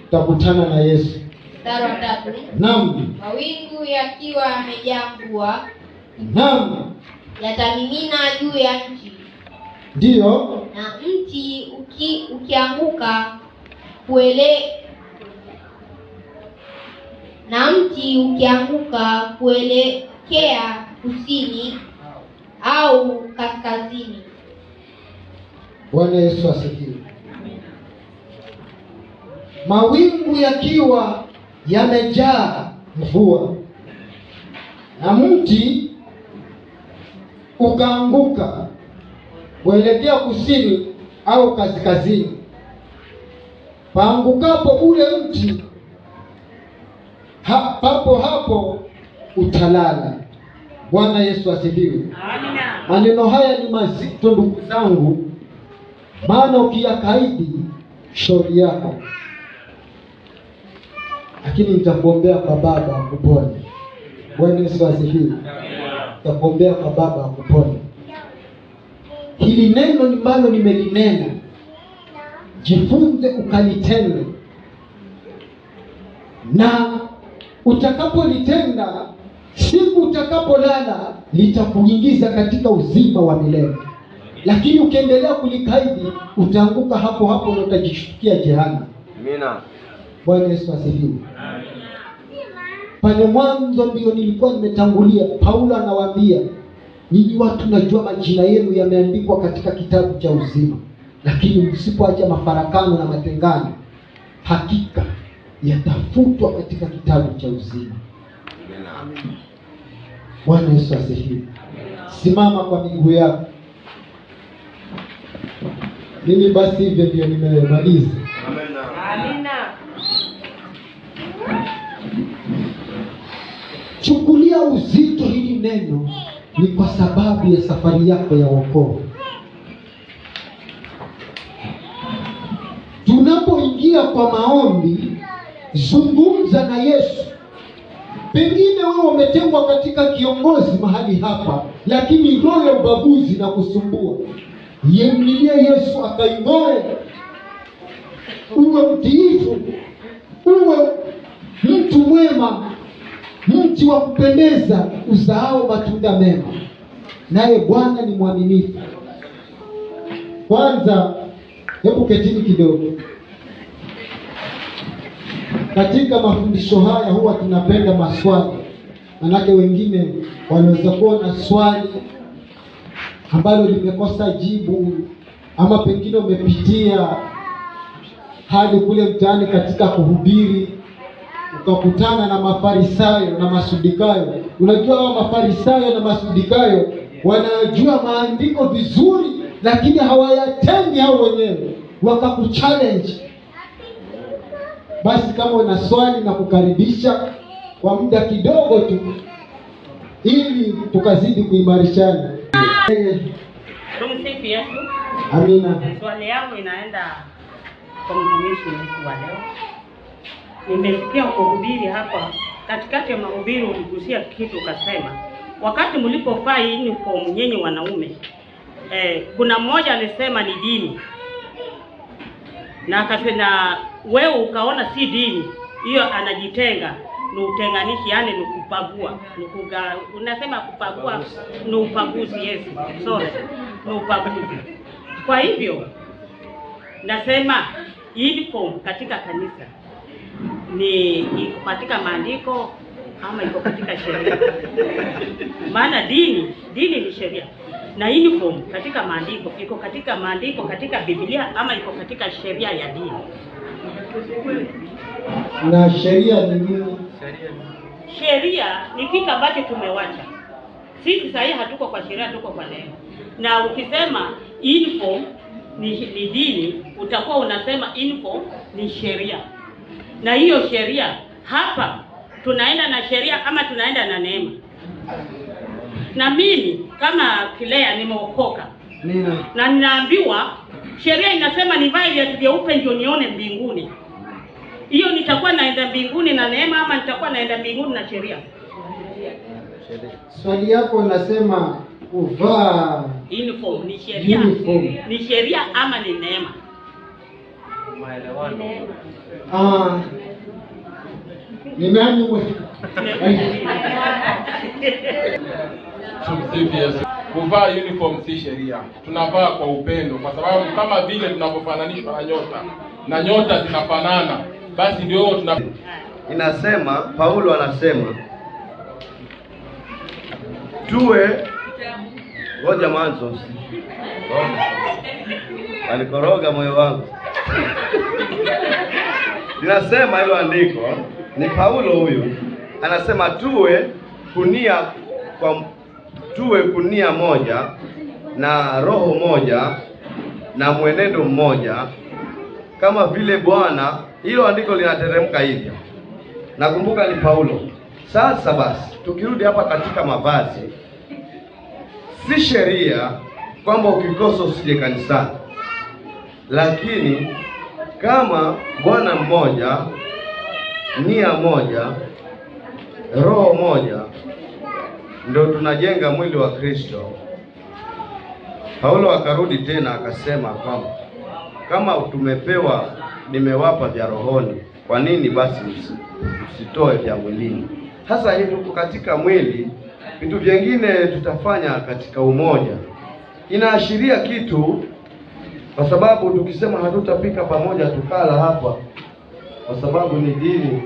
utakutana na Yesu. Mstari wa 3. Naam. Mawingu yakiwa yamejaa mvua, naam, yatamimina juu ya nchi. Ndio. Na mti ukianguka kuelekea kusini au kaskazini. Bwana Yesu asifiwe. Mawingu yakiwa yamejaa mvua na mti ukaanguka kuelekea kusini au kaskazini, paangukapo ule mti papo hapo utalala. Bwana Yesu asifiwe. Amina. Maneno haya ni mazito ndugu zangu, maana ukiyakaidi shauri yako, lakini nitakuombea kwa Baba akupone. Bwana Yesu asifiwe. Nitakuombea kwa Baba akupone. Hili neno ambalo nimelinena, jifunze ukalitende, na utakapolitenda, siku utakapolala litakuingiza katika uzima wa milele. Lakini ukiendelea kulikaidi utaanguka hapo hapo na utajishukia jehanamu. Amina. Bwana Yesu asifiwe. Pale mwanzo ndio nilikuwa nimetangulia, Paulo anawaambia, nyinyi watu najua majina yenu yameandikwa katika kitabu cha uzima, lakini msipoacha mafarakano na matengano, hakika yatafutwa katika kitabu cha uzima. Bwana Yesu asifiwe. Simama kwa miguu yako. Mimi basi hivyo ndio nimemaliza. Amina. Chukulia uzito hili neno, ni kwa sababu ya safari yako ya wokovu. Tunapoingia kwa maombi, zungumza na Yesu. Pengine wewe umetengwa katika kiongozi mahali hapa, lakini roho ya ubaguzi na kusumbua, yemlilie Yesu akaing'oe. uwe mtiifu, uwe mtu mwema, mti wa kupendeza, uzaao matunda mema, naye Bwana ni mwaminifu. Kwanza, hebu ketini kidogo. Katika mafundisho haya huwa tunapenda maswali, manake wengine wanaweza kuwa na swali ambalo limekosa jibu, ama pengine umepitia hadi kule mtaani katika kuhubiri ukakutana na Mafarisayo na Masadukayo. Unajua hao Mafarisayo na Masadukayo wanajua maandiko vizuri, lakini hawayatendi hao wenyewe, wakakuchallenge. Basi kama una swali na kukaribisha kwa muda kidogo tu, ili tukazidi kuimarishana. Tumsifu Yesu. Amina. Swali yangu inaenda kwa mtumishi wetu wa leo. Nimesikia kuhubiri hapa, katikati ya mahubiri uligusia kitu ukasema, wakati mlipovaa uniform nyenye wanaume, kuna mmoja alisema ni dini. Na akasema wewe ukaona si dini, hiyo anajitenga, ni utenganishi, yani ni kupagua, unasema kupagua ni upaguzi. Yes, sorry, ni upaguzi. Kwa hivyo nasema uniform katika kanisa ni iko katika maandiko ama iko katika sheria? Maana dini ni sheria, na uniform katika maandiko iko katika maandiko, katika Biblia, ama iko katika sheria ya dini? Na sheria ni nini? Sheria ni kitu ambacho tumewacha sisi. Sasa hatuko kwa sheria, tuko kwa neema. Na ukisema uniform ni dini, utakuwa unasema uniform ni sheria. Na hiyo sheria, hapa tunaenda na sheria ama tunaenda na neema? Na mimi kama Kilea nimeokoka, na ninaambiwa sheria inasema nivae viatu vyeupe ndio nione mbinguni. Hiyo nitakuwa naenda mbinguni na neema, ama nitakuwa naenda mbinguni na sheria? Swali yako unasema kuvaa uniform ni sheria, ni sheria ama ni neema? Nimeambiwa kuvaa uniform si sheria, tunavaa kwa upendo, kwa sababu kama vile tunapofananishwa na nyota zinafanana, basi ndio inasema, Paulo anasema tuwe ngoja mwanzo alikoroga moyo wangu. Ninasema hilo andiko ni Paulo huyu anasema tuwe kunia moja na roho moja na mwenendo mmoja kama vile Bwana. Hilo andiko linateremka hivyo, nakumbuka ni Paulo. Sasa basi tukirudi hapa katika mavazi, si sheria kwamba ukikosa usije kanisani, lakini kama Bwana mmoja, nia moja, roho moja, ndio tunajenga mwili wa Kristo. Paulo akarudi tena akasema kwamba kama nimewapa vya rohoni, kwa nini basi msitoe vya mwilini? Hasa hivi tuko katika mwili, vitu vingine tutafanya katika umoja. Inaashiria kitu, kwa sababu tukisema hatutapika pamoja tukala hapa kwa sababu ni dini,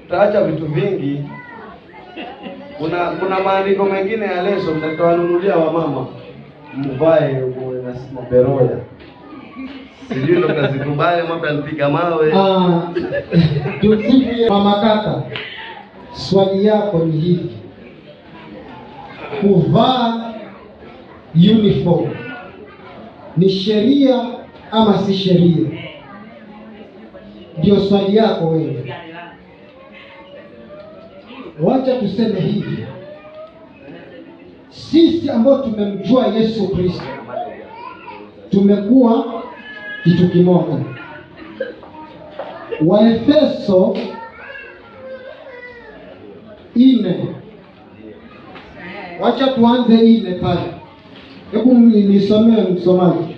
tutaacha vitu vingi. Kuna maandiko mengine ya leso mtawanunulia wamama mvae na maberoya, sijui ndo kazikubali mwaka nipiga mawe. Tusikie mama kaka, swali yako ni hivi: kuvaa uniform ni sheria ama si sheria? Ndio swali yako wewe. Wacha tuseme hivi, sisi ambao tumemjua Yesu Kristo tumekuwa kitu kimoja. Waefeso 4, wacha tuanze 4 pale. Hebu nisomee msomaji.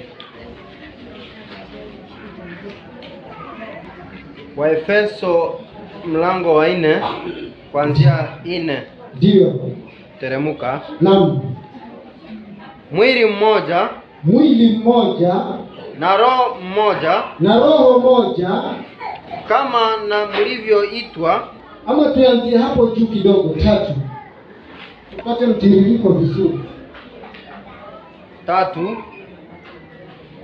Waefeso mlango wa 4 kuanzia 4. Ndio. Teremuka. Naam. Mwili mmoja na roho mmoja kama na mlivyoitwa. Ama tuanzie hapo juu kidogo 3. Tupate mtiririko vizuri. 3.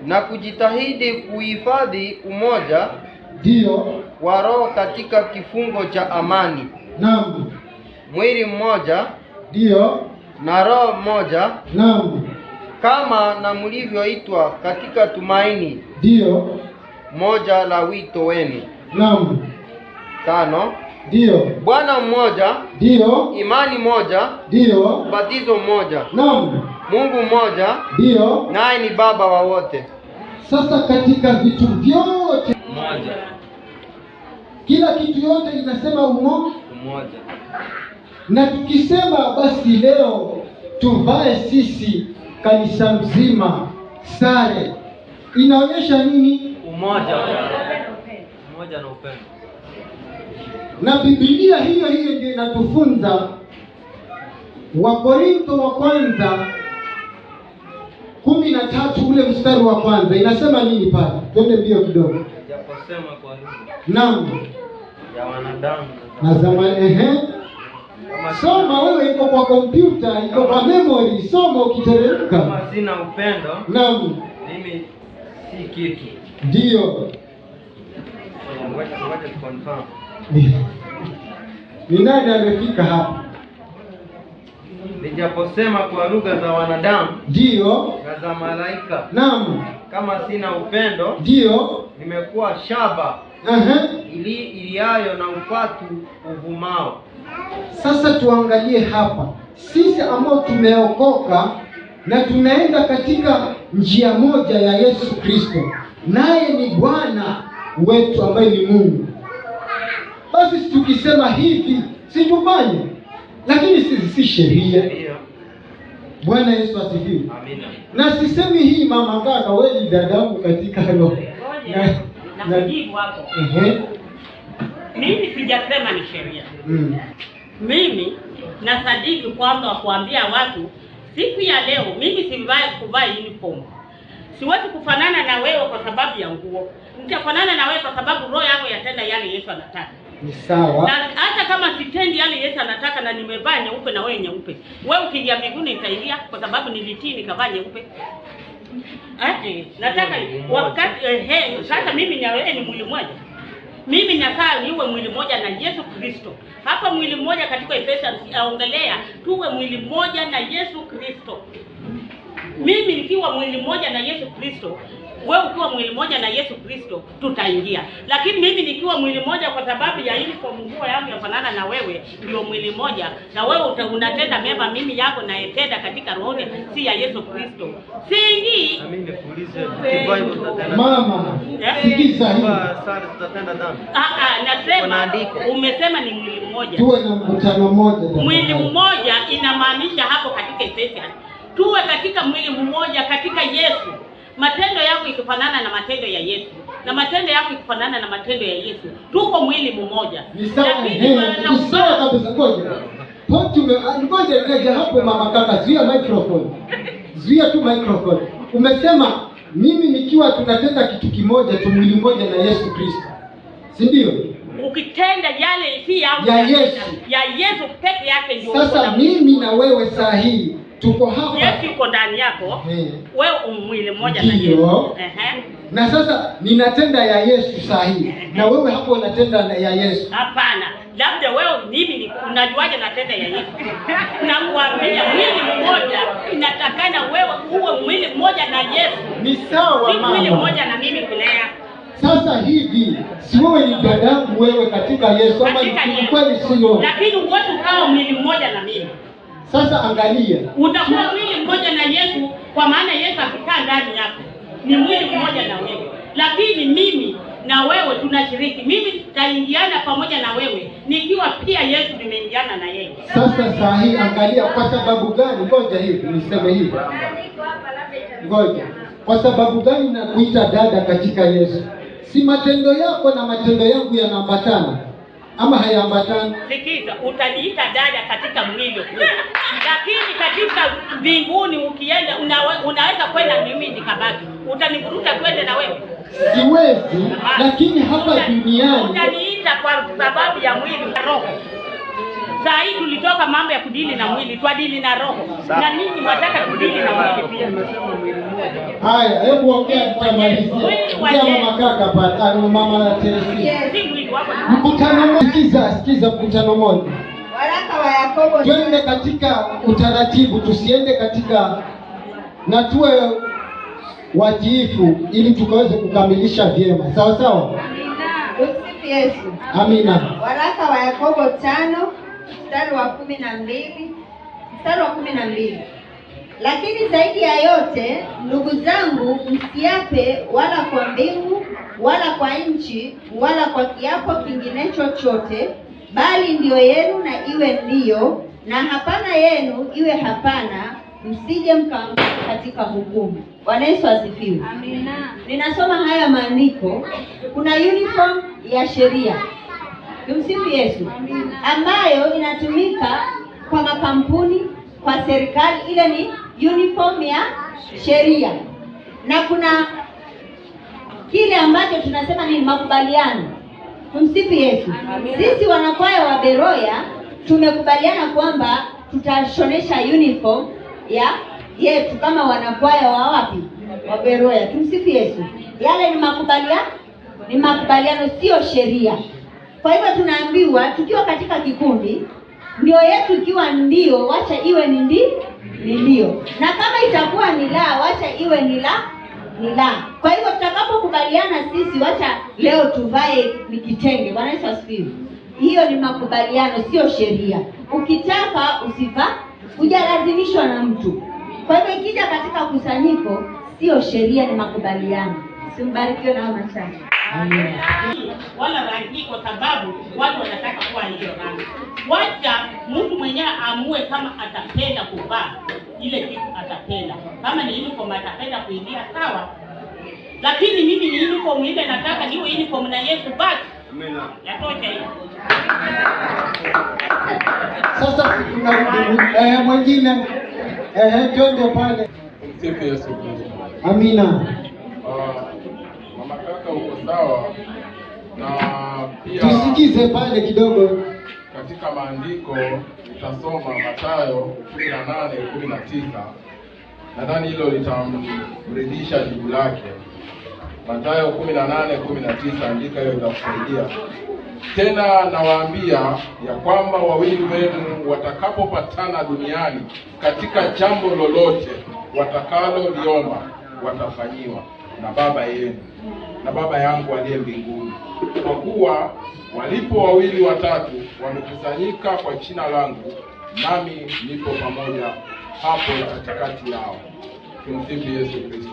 Na kujitahidi kuhifadhi umoja ndio wa roho katika kifungo cha amani. Naam. Mwili mmoja ndio na roho mmoja. Naam. Kama na mlivyoitwa katika tumaini ndio moja la wito wenu. Naam. 5. Ndio. Bwana mmoja. Ndio. Imani moja. Ndio. Batizo mmoja. Naam. Mungu mmoja. Ndio. Naye ni Baba wa wote. Sasa katika vitu vyote mmoja, kila kitu yote inasema mmoja. Na tukisema basi leo tuvae sisi kanisa mzima sare, inaonyesha nini? Umoja na upendo. Na Biblia hiyo ndio inatufunza. Wakorintho wa kwanza 13 ule mstari wa kwanza inasema nini pale? Twende mbio kidogo. Japosema kwa lugha. Naam. Ya wanadamu. Na zamani soma wewe, iko kwa kompyuta, iko kwa memory, soma ukiteremka. Kama sina upendo, naam, mimi si kitu. Ndio. Ngoja confirm. Ni nani amefika hapa? Nijaposema kwa lugha za wanadamu, ndio, na za malaika, naam, kama sina upendo, ndio, nimekuwa shaba iliayo na upatu uvumao. Sasa tuangalie hapa, sisi ambao tumeokoka na tunaenda katika njia moja ya Yesu Kristo, naye ni Bwana wetu ambaye ni Mungu. Basi tukisema hivi si tufanye, lakini si sheria. Bwana Yesu asifiwe. Amina. Na sisemi hii mama kaka, wewe ni dadangu katika roho. Na kujibu hapo. Mimi sijasema ni sheria. Mimi nasadiki kwamba kuambia watu siku ya leo mimi sivai kuvaa uniform. Siwezi kufanana na wewe kwa sababu ya nguo. Nitafanana na wewe kwa sababu roho yangu yatenda yale Yesu anataka. Ni sawa. Na hata kama sitendi yale Yesu anataka na nimevaa nyeupe na wewe nyeupe, wewe ukiingia mbinguni nitaingia kwa sababu nilitii nikavaa nyeupe. Nataka wakati sasa mimi na wewe ni mwili mmoja. Mimi nataka niwe mwili mmoja na Yesu Kristo. Hapa mwili mmoja katika Efeso aongelea tuwe mwili mmoja na Yesu Kristo. Mimi nikiwa mwili mmoja na Yesu Kristo, wewe ukiwa mwili mmoja na Yesu Kristo, tutaingia. Lakini mimi nikiwa mwili mmoja kwa sababu ya uniform nguo yangu yafanana na wewe, ndio mwili mmoja, na wewe unatenda mema mimi yako na etenda katika roho si ya Yesu Kristo. Siingii. Mimi nikuulize, Bible tutatenda mama. Sikiza hivi. Sasa tutatenda dhambi. Nasema umesema ni mwili mmoja. Tuwe na mkutano mmoja. Mwili mmoja inamaanisha hapo katika Efeso tuwe katika mwili mmoja katika Yesu. Matendo yako ikifanana na matendo ya Yesu, na matendo yako ikifanana na matendo ya Yesu, tuko mwili mmoja. Ni sawa kabisa. Ngoja ngoja hapo mama kaka, zuia microphone. Zuia tu microphone. Umesema mimi nikiwa tunatenda kitu kimoja tu, mwili mmoja na Yesu Kristo. Si ndio? Ukitenda yale si ya Yesu peke yake ndio. Sasa mimi na wewe saa hii tuko hapa. Yesu yuko ndani yako. Wewe mwili mmoja na Yesu. Na sasa ninatenda ya Yesu saa hii. Na wewe hapo unatenda ya Yesu. Hapana. Labda wewe mimi unajuaje natenda ya Yesu? Nakuambia mwili mmoja inatakana wewe uwe mwili mmoja na Yesu. Ni sawa mama. Si mwili mmoja na mimi kulea. Sasa hivi si wewe ni dadangu wewe katika Yesu ama ni kweli sio? Lakini uwezo kama mwili mmoja na mimi. Sasa angalia. Utakuwa mwili mmoja na Yesu kwa maana Yesu akikaa ndani yako. Ni mwili mmoja na wewe. Lakini mimi na wewe tunashiriki. Mimi tutaingiana pamoja na wewe nikiwa pia Yesu nimeingiana na yeye. Sasa saa hii angalia kwa sababu gani? Ngoja hivi niseme hivi. Ngoja. Kwa sababu gani nakuita dada katika Yesu? Si matendo yako na matendo yangu yanaambatana ama hayaambatani? Sikiza, utaniita dada katika mwili huu, lakini katika mbinguni ukienda unaweza kwenda mimi nikabaki. Utanivuruta twende na wewe? Siwezi, lakini hapa duniani utaniita kwa sababu ya mwili na roho. Saa hii tulitoka mambo ya kudili na mwili, twadili na roho. Na ninyi mwataka kudili na mwili pia. Haya, hebu ongea tutamalizia. Mama kaka pata, mama Teresia. Mkutano mmoja, sikiza mkutano mmoja. Waraka wa Yakobo. Twende katika utaratibu, tusiende katika, na tuwe watiifu ili tukaweze kukamilisha vyema. Sawa sawa? Amina. Usifu Yesu. Amina. Waraka wa Yakobo 5 mstari wa 12. Lakini zaidi ya yote, ndugu zangu, msiape wala kwa mbingu wala kwa nchi wala kwa kiapo kingine chochote, bali ndio yenu na iwe ndio, na hapana yenu iwe hapana, msije mkaanguka katika hukumu. Bwana Yesu asifiwe. Amina. Ninasoma haya maandiko, kuna uniform ya sheria. Tumsifu Yesu. Amina. Ambayo inatumika kwa makampuni, kwa serikali, ile ni uniform ya sheria. Na kuna kile ambacho tunasema ni makubaliano. Tumsifu Yesu. Amina. Sisi wanakwaya wa Beroya tumekubaliana kwamba tutashonesha uniform ya yetu kama wanakwaya wa wapi? Wa Beroya. Tumsifu Yesu. Yale ni makubaliano, sio sheria. Kwa hivyo tunaambiwa tukiwa katika kikundi, ndio yetu ikiwa ndio, wacha iwe ni ndio. Na kama itakuwa ni la, wacha iwe ni la. Kwa hivyo tutakapokubaliana sisi, wacha leo tuvae ni kitenge. Bwana Yesu asifiwe. Hiyo ni makubaliano, sio sheria. Ukitaka usiva, hujalazimishwa na mtu. Kwa hivyo ikija katika kusanyiko, sio sheria, ni makubaliano. Simbarikiwe na machache. Wala rangi kwa sababu watu wanataka kuwa hiyo rangi. Wacha mtu mwenyewe amue kama atapenda kuvaa ile kitu atapenda. Kama ni uniform atapenda kuingia, sawa. Lakini mimi ni uniform ile nataka niwe uniform na Yesu basi. Amina. Yatosha hiyo. Sasa tunarudi mwingine twende pale. Msifu Yesu Kristo. Amina. Mama kaka uko sawa, na pia tusikize pale kidogo katika maandiko tutasoma Mathayo 18:19. Nadhani hilo litamridhisha jibu lake. Mathayo 18:19, andika hiyo itakusaidia. Tena nawaambia ya kwamba wawili wenu watakapopatana duniani katika jambo lolote watakaloliomba, watafanyiwa na Baba yenu, na Baba yangu aliye mbinguni. Kwa kuwa walipo wawili watatu wamekusanyika kwa jina langu, nami nipo pamoja hapo katikati yao. Tumsifu Yesu Kristo.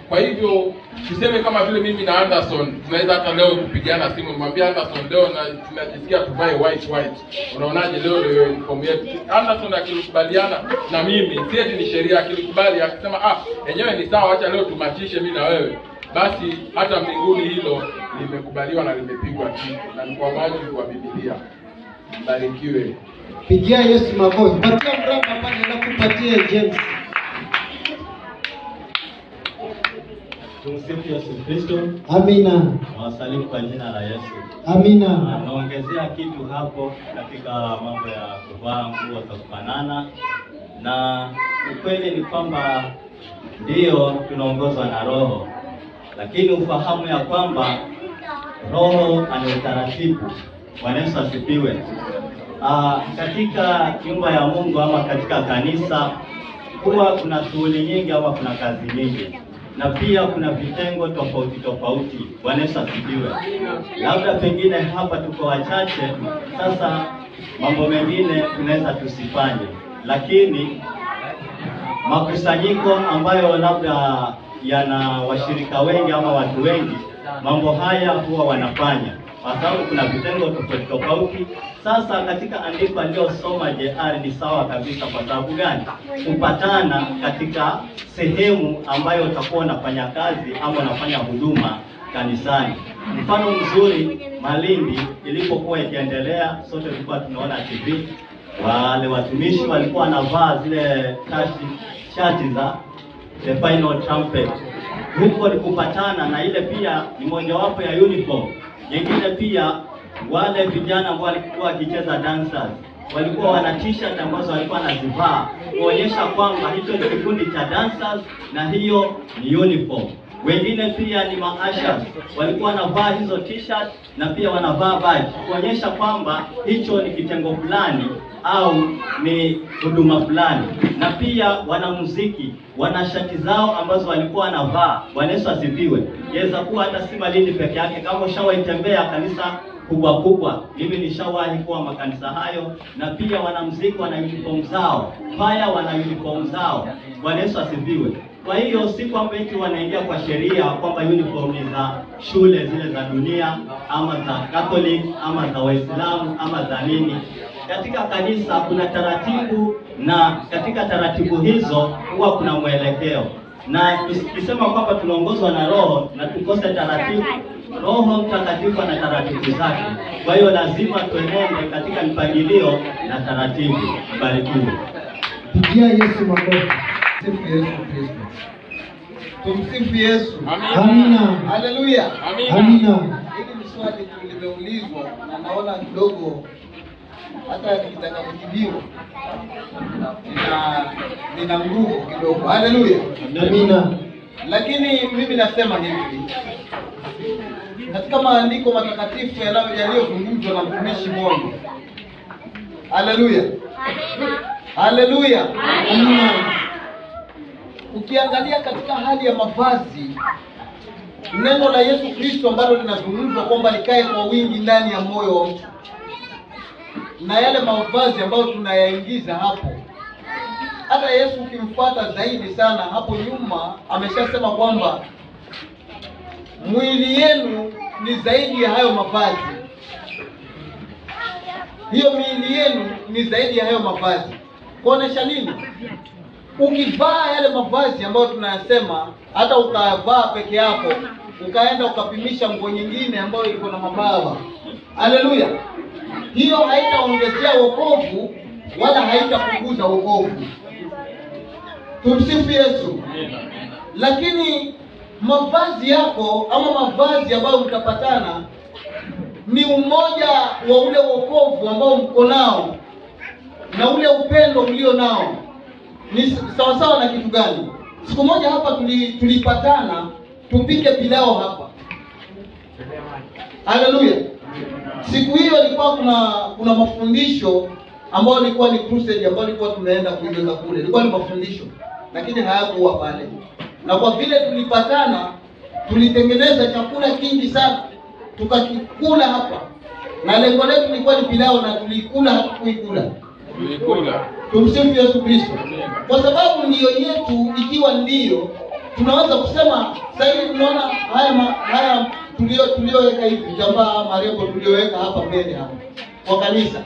Kwa hivyo tuseme kama vile mimi na Anderson tunaweza hata leo kupigana simu, nimwambia Anderson leo na tunajisikia tuvae white. Unaonaje leo ndio uniform yetu? Anderson akilikubaliana na mimi, sieti ni sheria, akilikubali akisema yenyewe ni sawa, acha leo tumachishe mimi na wewe, basi hata mbinguni hilo limekubaliwa na limepigwa tiki, na ni kwa mujibu wa Biblia. Mbarikiwe. Pigia Yesu makofi. Patia mraba pale na kupatia James. Tumsifu Yesu Kristo. Amina. Nawasalimu kwa jina la Yesu. Amina. Naongezea kitu hapo katika mambo ya kuvaa nguo za kufanana, na ukweli ni kwamba ndio tunaongozwa na Roho, lakini ufahamu ya kwamba Roho ana utaratibu. Bwana Yesu asifiwe. Katika nyumba ya Mungu ama katika kanisa huwa kuna shughuli nyingi ama kuna kazi nyingi, na pia kuna vitengo tofauti. Bwana Yesu asifiwe. Labda pengine hapa tuko wachache, sasa mambo mengine tunaweza tusifanye, lakini makusanyiko ambayo labda yana washirika wengi ama watu wengi, mambo haya huwa wanafanya kwa sababu kuna vitengo tofauti. Sasa katika andiko aliyosoma JR ni sawa kabisa. Kwa sababu gani? Kupatana katika sehemu ambayo utakuwa unafanya kazi ama unafanya huduma kanisani. Mfano mzuri, Malindi ilipokuwa ikiendelea, sote tulikuwa tunaona TV, wale watumishi walikuwa wanavaa zile shati za the final trumpet. Huko walikupatana na ile pia ni mojawapo ya uniform. Nyingine pia wale vijana ambao walikuwa wakicheza dancers walikuwa wana t-shirt ambazo walikuwa wanazivaa kuonyesha kwamba hicho ni kikundi cha dancers na hiyo ni uniform. Wengine pia ni maashas walikuwa wanavaa hizo t-shirt na pia wanavaa badge kuonyesha kwamba hicho ni kitengo fulani au ni huduma fulani. Na pia wanamuziki wana shati zao ambazo walikuwa wanavaa. Bwana Yesu asifiwe. Yaweza kuwa hata si Malindi peke yake, kama ushawahi tembea kanisa kubwa kubwa, mimi nishawahi kuwa makanisa hayo, na pia wanamuziki wana uniform zao, kwaya wana uniform zao. Bwana Yesu asifiwe. Kwa hiyo si kwamba eti wanaingia kwa sheria kwamba uniform ni za shule zile za dunia ama za Catholic ama za Waislamu ama za nini. Katika kanisa kuna taratibu, na katika taratibu hizo huwa kuna mwelekeo. Na tukisema kwamba tunaongozwa na Roho na tukose taratibu, Roho Mtakatifu ana taratibu zake. Kwa hiyo lazima tuenende katika mpangilio na taratibu. Barikiwe. Pigia Yesu makofi. Tumsifu Yesu Kristo. Tumsifu Yesu. Amina. Haleluya. Amina. Hili ni swali limeulizwa na naona kidogo hata nikitaka kujibiwa nina nguvu kidogo. Haleluya. Amina. Lakini mimi nasema hivi, katika maandiko matakatifu yaliyozungumzwa na mtumishi Mungu. Haleluya. Haleluya. Amina. Ukiangalia katika hali ya mavazi, neno la Yesu Kristo ambalo linazungumzwa kwamba likae kwa wingi ndani ya moyo wa mtu, na yale mavazi ambayo tunayaingiza hapo, hata Yesu ukimfuata zaidi sana hapo nyuma ameshasema kwamba mwili yenu ni zaidi ya hayo mavazi. Hiyo miili yenu ni zaidi ya hayo mavazi. Kuonesha nini? Ukivaa yale mavazi ambayo tunayasema, hata ukavaa peke yako, ukaenda ukapimisha nguo nyingine ambayo iko na mabawa, haleluya, hiyo haitaongezea wokovu wala haitapunguza wokovu. Tumsifu Yesu. Lakini mavazi yako ama mavazi ambayo mtapatana ni umoja wa ule wokovu ambao mko nao na ule upendo mlio nao. Ni sawa sawa na kitu gani? Siku moja hapa tulipatana tupike pilao hapa. Haleluya. Siku hiyo ilikuwa kuna mafundisho ambayo ilikuwa ni crusade ambayo ilikuwa tumeenda kuiweka kule. Ilikuwa ni mafundisho lakini hayakuwa pale. Na kwa vile tulipatana, tulitengeneza chakula kingi sana, tukakikula hapa. Na lengo letu lilikuwa ni pilao, na tulikula, hatukuikula. Tulikula. Tumsifu Yesu Kristo. Kwa sababu ndiyo yetu, ikiwa ndiyo, tunaweza kusema sasa hivi tunaona haya tulioweka hivi jamaa marembo tulioweka hapa mbele hapa kwa kanisa.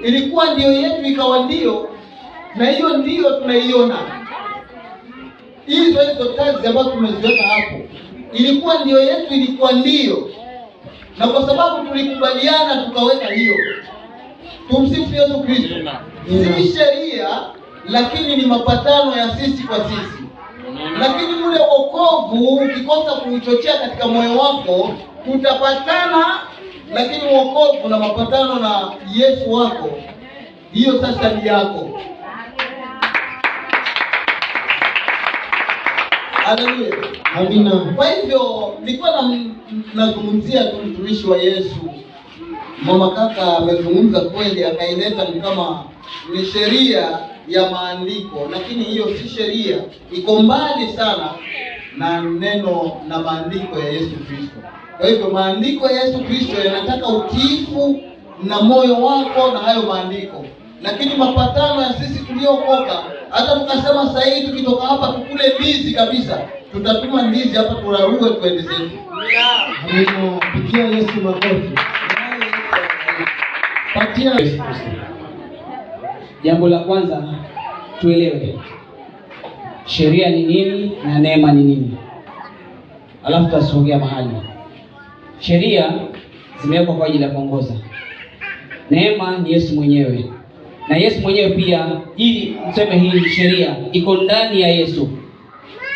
Ilikuwa ndiyo yetu, ikawa ndiyo, na hiyo ndiyo tunaiona. Hizo kazi ambazo tumeziweka hapo ilikuwa ndiyo yetu, ilikuwa ndiyo, na kwa sababu tulikubaliana tukaweka hiyo. Tumsifu Yesu Kristo. Si sheria, lakini ni mapatano ya sisi kwa sisi. Lakini ule wokovu ukikosa kuuchochea katika moyo wako, utapatana, lakini wokovu na mapatano na Yesu wako, hiyo sasa ni yako. Haleluya. Amina. Kwa hivyo nilikuwa nazungumzia tu mtumishi wa Yesu. Mama kaka amezungumza kweli, akaileta ni kama ni sheria ya maandiko, lakini hiyo si sheria, iko mbali sana na neno na maandiko ya Yesu Kristo. Kwa hivyo maandiko ya Yesu Kristo yanataka utiifu na moyo wako na hayo maandiko. Lakini mapatano ya sisi tuliokoka, hata tukasema sasa hivi tukitoka hapa tukule ndizi kabisa, tutatuma ndizi hapa turarue twende zetu. Amina. Pigia Yesu makofi. Patia Yesu Kristo. Jambo la kwanza tuelewe sheria ni nini na neema ni nini, alafu tutasongea mahali. sheria zimewekwa kwa ajili ya kuongoza. Neema ni Yesu mwenyewe, na Yesu mwenyewe pia, ili tuseme hii sheria iko ndani ya Yesu.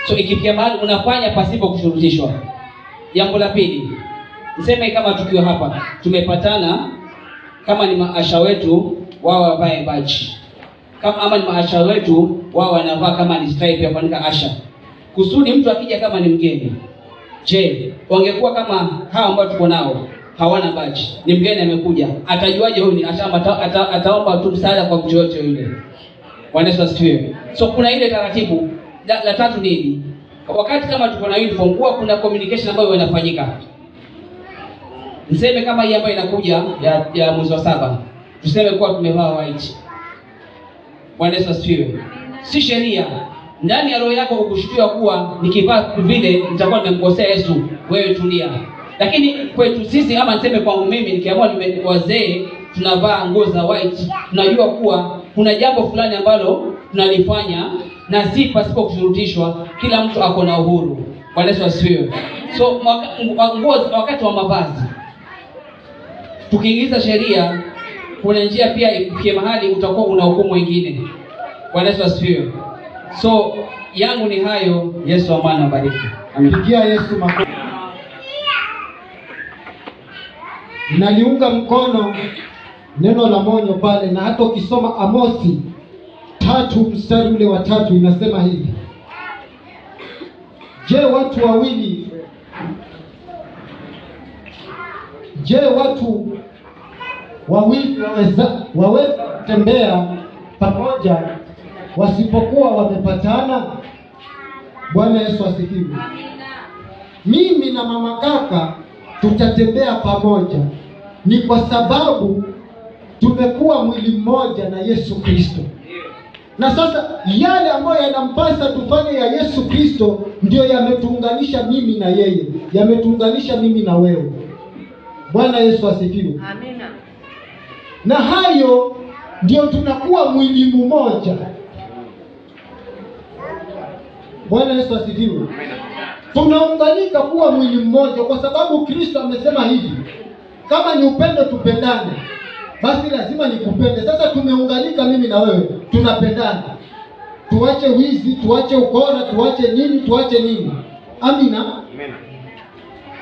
So ikifikia mahali unafanya pasipo kushurutishwa. Jambo la pili, niseme kama tukiwa hapa tumepatana, kama ni maasha wetu wao wavae baji, kama ama ni maasha wetu wao wanavaa kama ni stripe ya kuandika asha, kusudi mtu akija kama ni mgeni. Je, wangekuwa kama hao ambao tuko nao hawana baji, ni mgeni amekuja, atajuaje huyu ni ataomba tu msaada kwa mtu yote yule? Bwana Yesu asifiwe. So kuna ile taratibu. La tatu nini? Wakati kama tuko na uniform, huwa kuna communication ambayo inafanyika. Niseme kama hii ambayo inakuja ya mwezi wa 7, tuseme kuwa tumevaa white. Bwana Yesu asifiwe. Si sheria. Ndani ya roho yako ukushtua kuwa nikivaa vile nitakuwa nimemkosea Yesu, wewe tulia. Lakini kwetu sisi, ama niseme kwangu mimi, nikiamua wazee tunavaa nguo za white, tunajua kuwa kuna jambo fulani ambalo tunalifanya na si pasipo kushurutishwa. Kila mtu ako na uhuru. Bwana Yesu asifiwe. So wakati wa mavazi tukiingiza sheria, kuna njia pia ifikie mahali utakuwa una hukumu wengine. Bwana Yesu asifiwe. So yangu ni hayo. Yesu amani abariki. Pigia Yesu makofi. Naliunga mkono neno la monyo pale, na hata ukisoma Amosi 3 mstari ule wa 3 inasema hivi: Je, watu wawili waweza kutembea pamoja wasipokuwa wamepatana? Bwana Yesu asifiwe. Mimi na mama kaka tutatembea pamoja, ni kwa sababu tumekuwa mwili mmoja na Yesu Kristo. Na sasa yale ambayo yanampasa tufanye ya Yesu Kristo ndio yametuunganisha mimi na yeye, yametuunganisha mimi na wewe. Bwana Yesu asifiwe. Amina. Na hayo ndio tunakuwa mwili mmoja. Bwana Yesu asifiwe. Tunaunganika kuwa mwili mmoja kwa sababu Kristo amesema hivi: kama ni upendo tupendane, basi lazima nikupende. Sasa tumeunganika mimi na wewe, tunapendana. Tuache wizi, tuache ukora, tuache nini. Amina. Amina.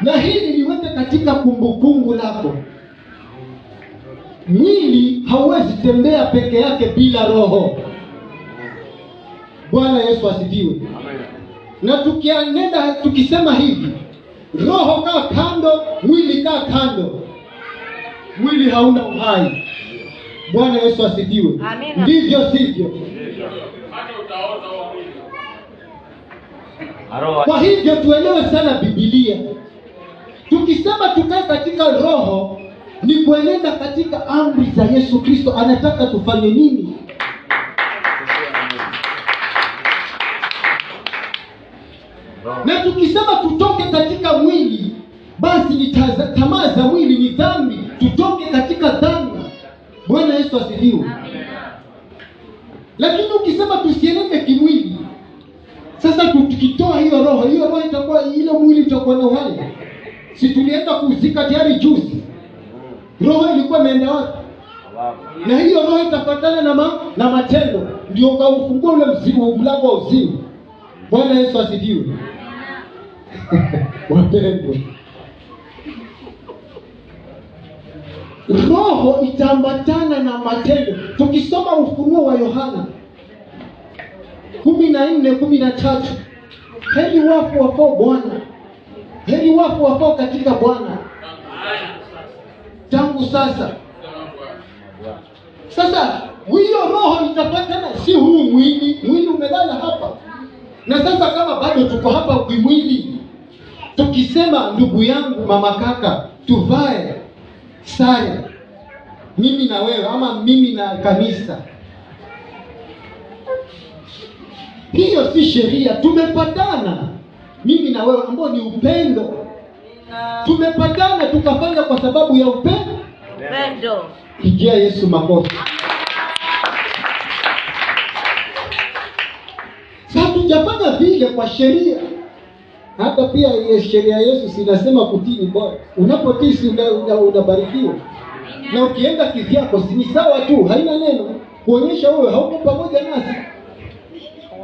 Na hili liweke katika kumbukumbu lako. Mwili hauwezi tembea peke yake bila roho. Bwana Yesu asifiwe. Amina. Na tukianenda tukisema hivi, roho kaa kando, mwili kaa kando, mwili hauna uhai. Bwana Yesu asifiwe. Amina. Ndivyo sivyo? Kwa hivyo tuelewe sana Biblia. Tukisema tukae katika roho, ni kuenenda katika amri za Yesu Kristo. Anataka tufanye nini? Na tukisema tutoke katika mwili, basi ni tamaa za mwili, ni dhambi. Tutoke katika dhambi. Bwana Yesu asifiwe. Lakini ukisema tusienende kimwili, sasa tukitoa hiyo roho itakuwa, ile mwili itakuwa na uhai. Si tulienda kuzika tayari juzi? Roho ilikuwa imeenda wapi? Na hiyo roho itafuatana na matendo, ndio ukaufungua ule mlango wa uzima. Bwana Yesu asifiwe. Wapendwa, roho itaambatana na matendo. Tukisoma Ufunuo wa Yohana 14:13, heri wafu wafao Bwana, heri wafu wafao katika Bwana tangu sasa. Sasa hiyo roho itapatana, si huu mwili umelala hapa. Na sasa kama bado tuko hapa kimwili, tukisema ndugu yangu, mama, kaka, tuvae sare, mimi na wewe, ama mimi na kanisa, hiyo si sheria. Tumepatana mimi na wewe, ambao ni upendo. Tumepatana tukafanya kwa sababu ya upendo. Pigia Yesu makofi. Sasa tujafanya vile kwa sheria. Hata pia sheria ya Yesu sinasema kutii ni bora. Unapotii si unabarikiwa. Na ukienda kivyako si ni sawa tu, haina neno kuonyesha wewe hauko pamoja nasi.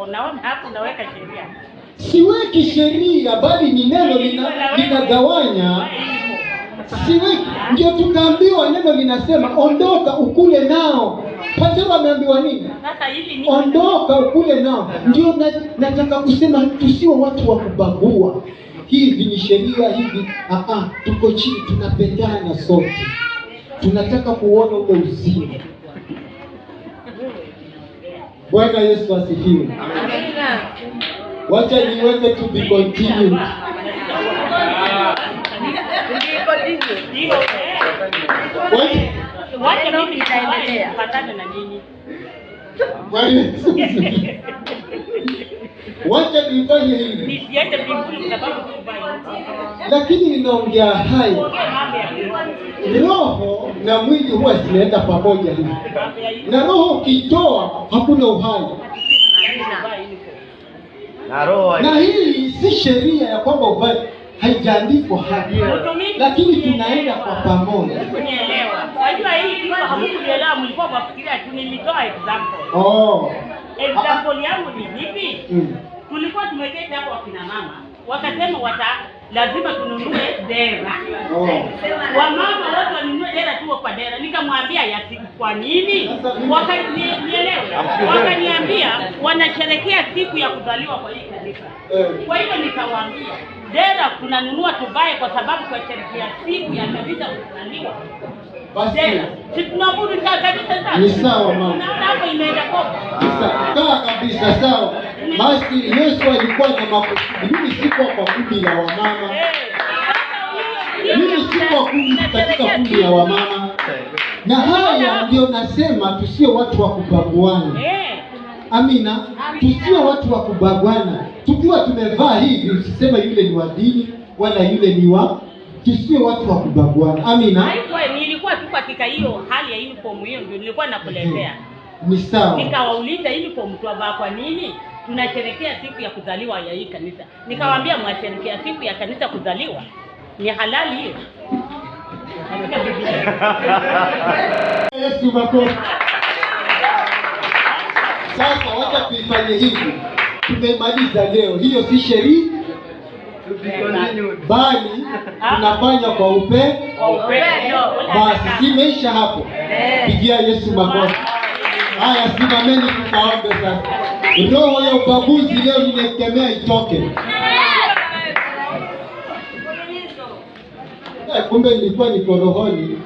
Unaona hapo unaweka sheria. Siweki sheria bali ni neno linagawanya. Siweki, ndio tukaambiwa neno linasema ondoka ukule nao. Petro ameambiwa nini? Ondoka ukule nao. Ndio nataka kusema tusiwe watu wa kubagua. Hivi ni sheria hivi. Tuko chini tunapendana sote. Tunataka kuona ule uzima. Bwana Yesu asifiwe. Amina. Wacha niweke to be continued. Wacha mimi nitaendelea patana na nyinyi. Wacha nifanye hivi. Nisiende mbinguni sababu kubaya. Lakini ninaongea hayo. Roho na mwili huwa zinaenda pamoja hivi. Na roho ukitoa hakuna uhai. Na hii si sheria ya kwamba uhai haijaandikwa hapa. Lakini tunaenda kwa pamoja. Unielewa. Unajua hii kitu hamkuelewa, mlikuwa mnafikiria tu nilitoa example. Example yangu ni hivi. Tulikuwa tumeketi hapo wakina mama. Wakasema lazima tununue dera. Wamama wote wanunue dera tu kwa dera. Nikamwambia siku kwa nini? Wakaniambia wanasherehekea siku ya kuzaliwa kwa hii kanisa. Kwa hivyo nikawaambia dera tunanunua tuvae kwa sababu kwa sherehe siku ya kanisa kuzaliwa. Basi si tunabudu kanisa sasa. Ni sawa mama. Hapo imeenda kwa. Sawa kabisa sawa. Basi Yesu alikuwa na makusudi. Mimi siko kwa kundi la wamama. Mimi siko katika kundi la wamama. Na haya ndio nasema tusio watu wa kubaguana. Amina. Tusio watu wa kubaguana. Tukiwa tumevaa hivi usiseme yule ni wa dini wala yule ni wa, tusio watu wa kubaguana. Amina. Haikuwa nilikuwa tu katika hiyo hali ya uniform hiyo ndio nilikuwa nakuletea. Ni sawa. Nikawauliza uniform tuwavaa kwa nini? Tunasherehekea siku ya kuzaliwa ya hii kanisa. Nikawaambia mwasherehekea siku ya kanisa kuzaliwa. Ni halali hiyo. Yesu makofi. Sasa wacha tuifanye hivi. Tumemaliza leo. Hiyo si sheria. Bali tunafanya kwa upendo. Basi simeisha hapo. Pigia Yesu makofi. Haya, simameni tukaombe sasa. Roho ya ubaguzi leo nimekemea itoke. Kumbe nilikuwa niko rohoni.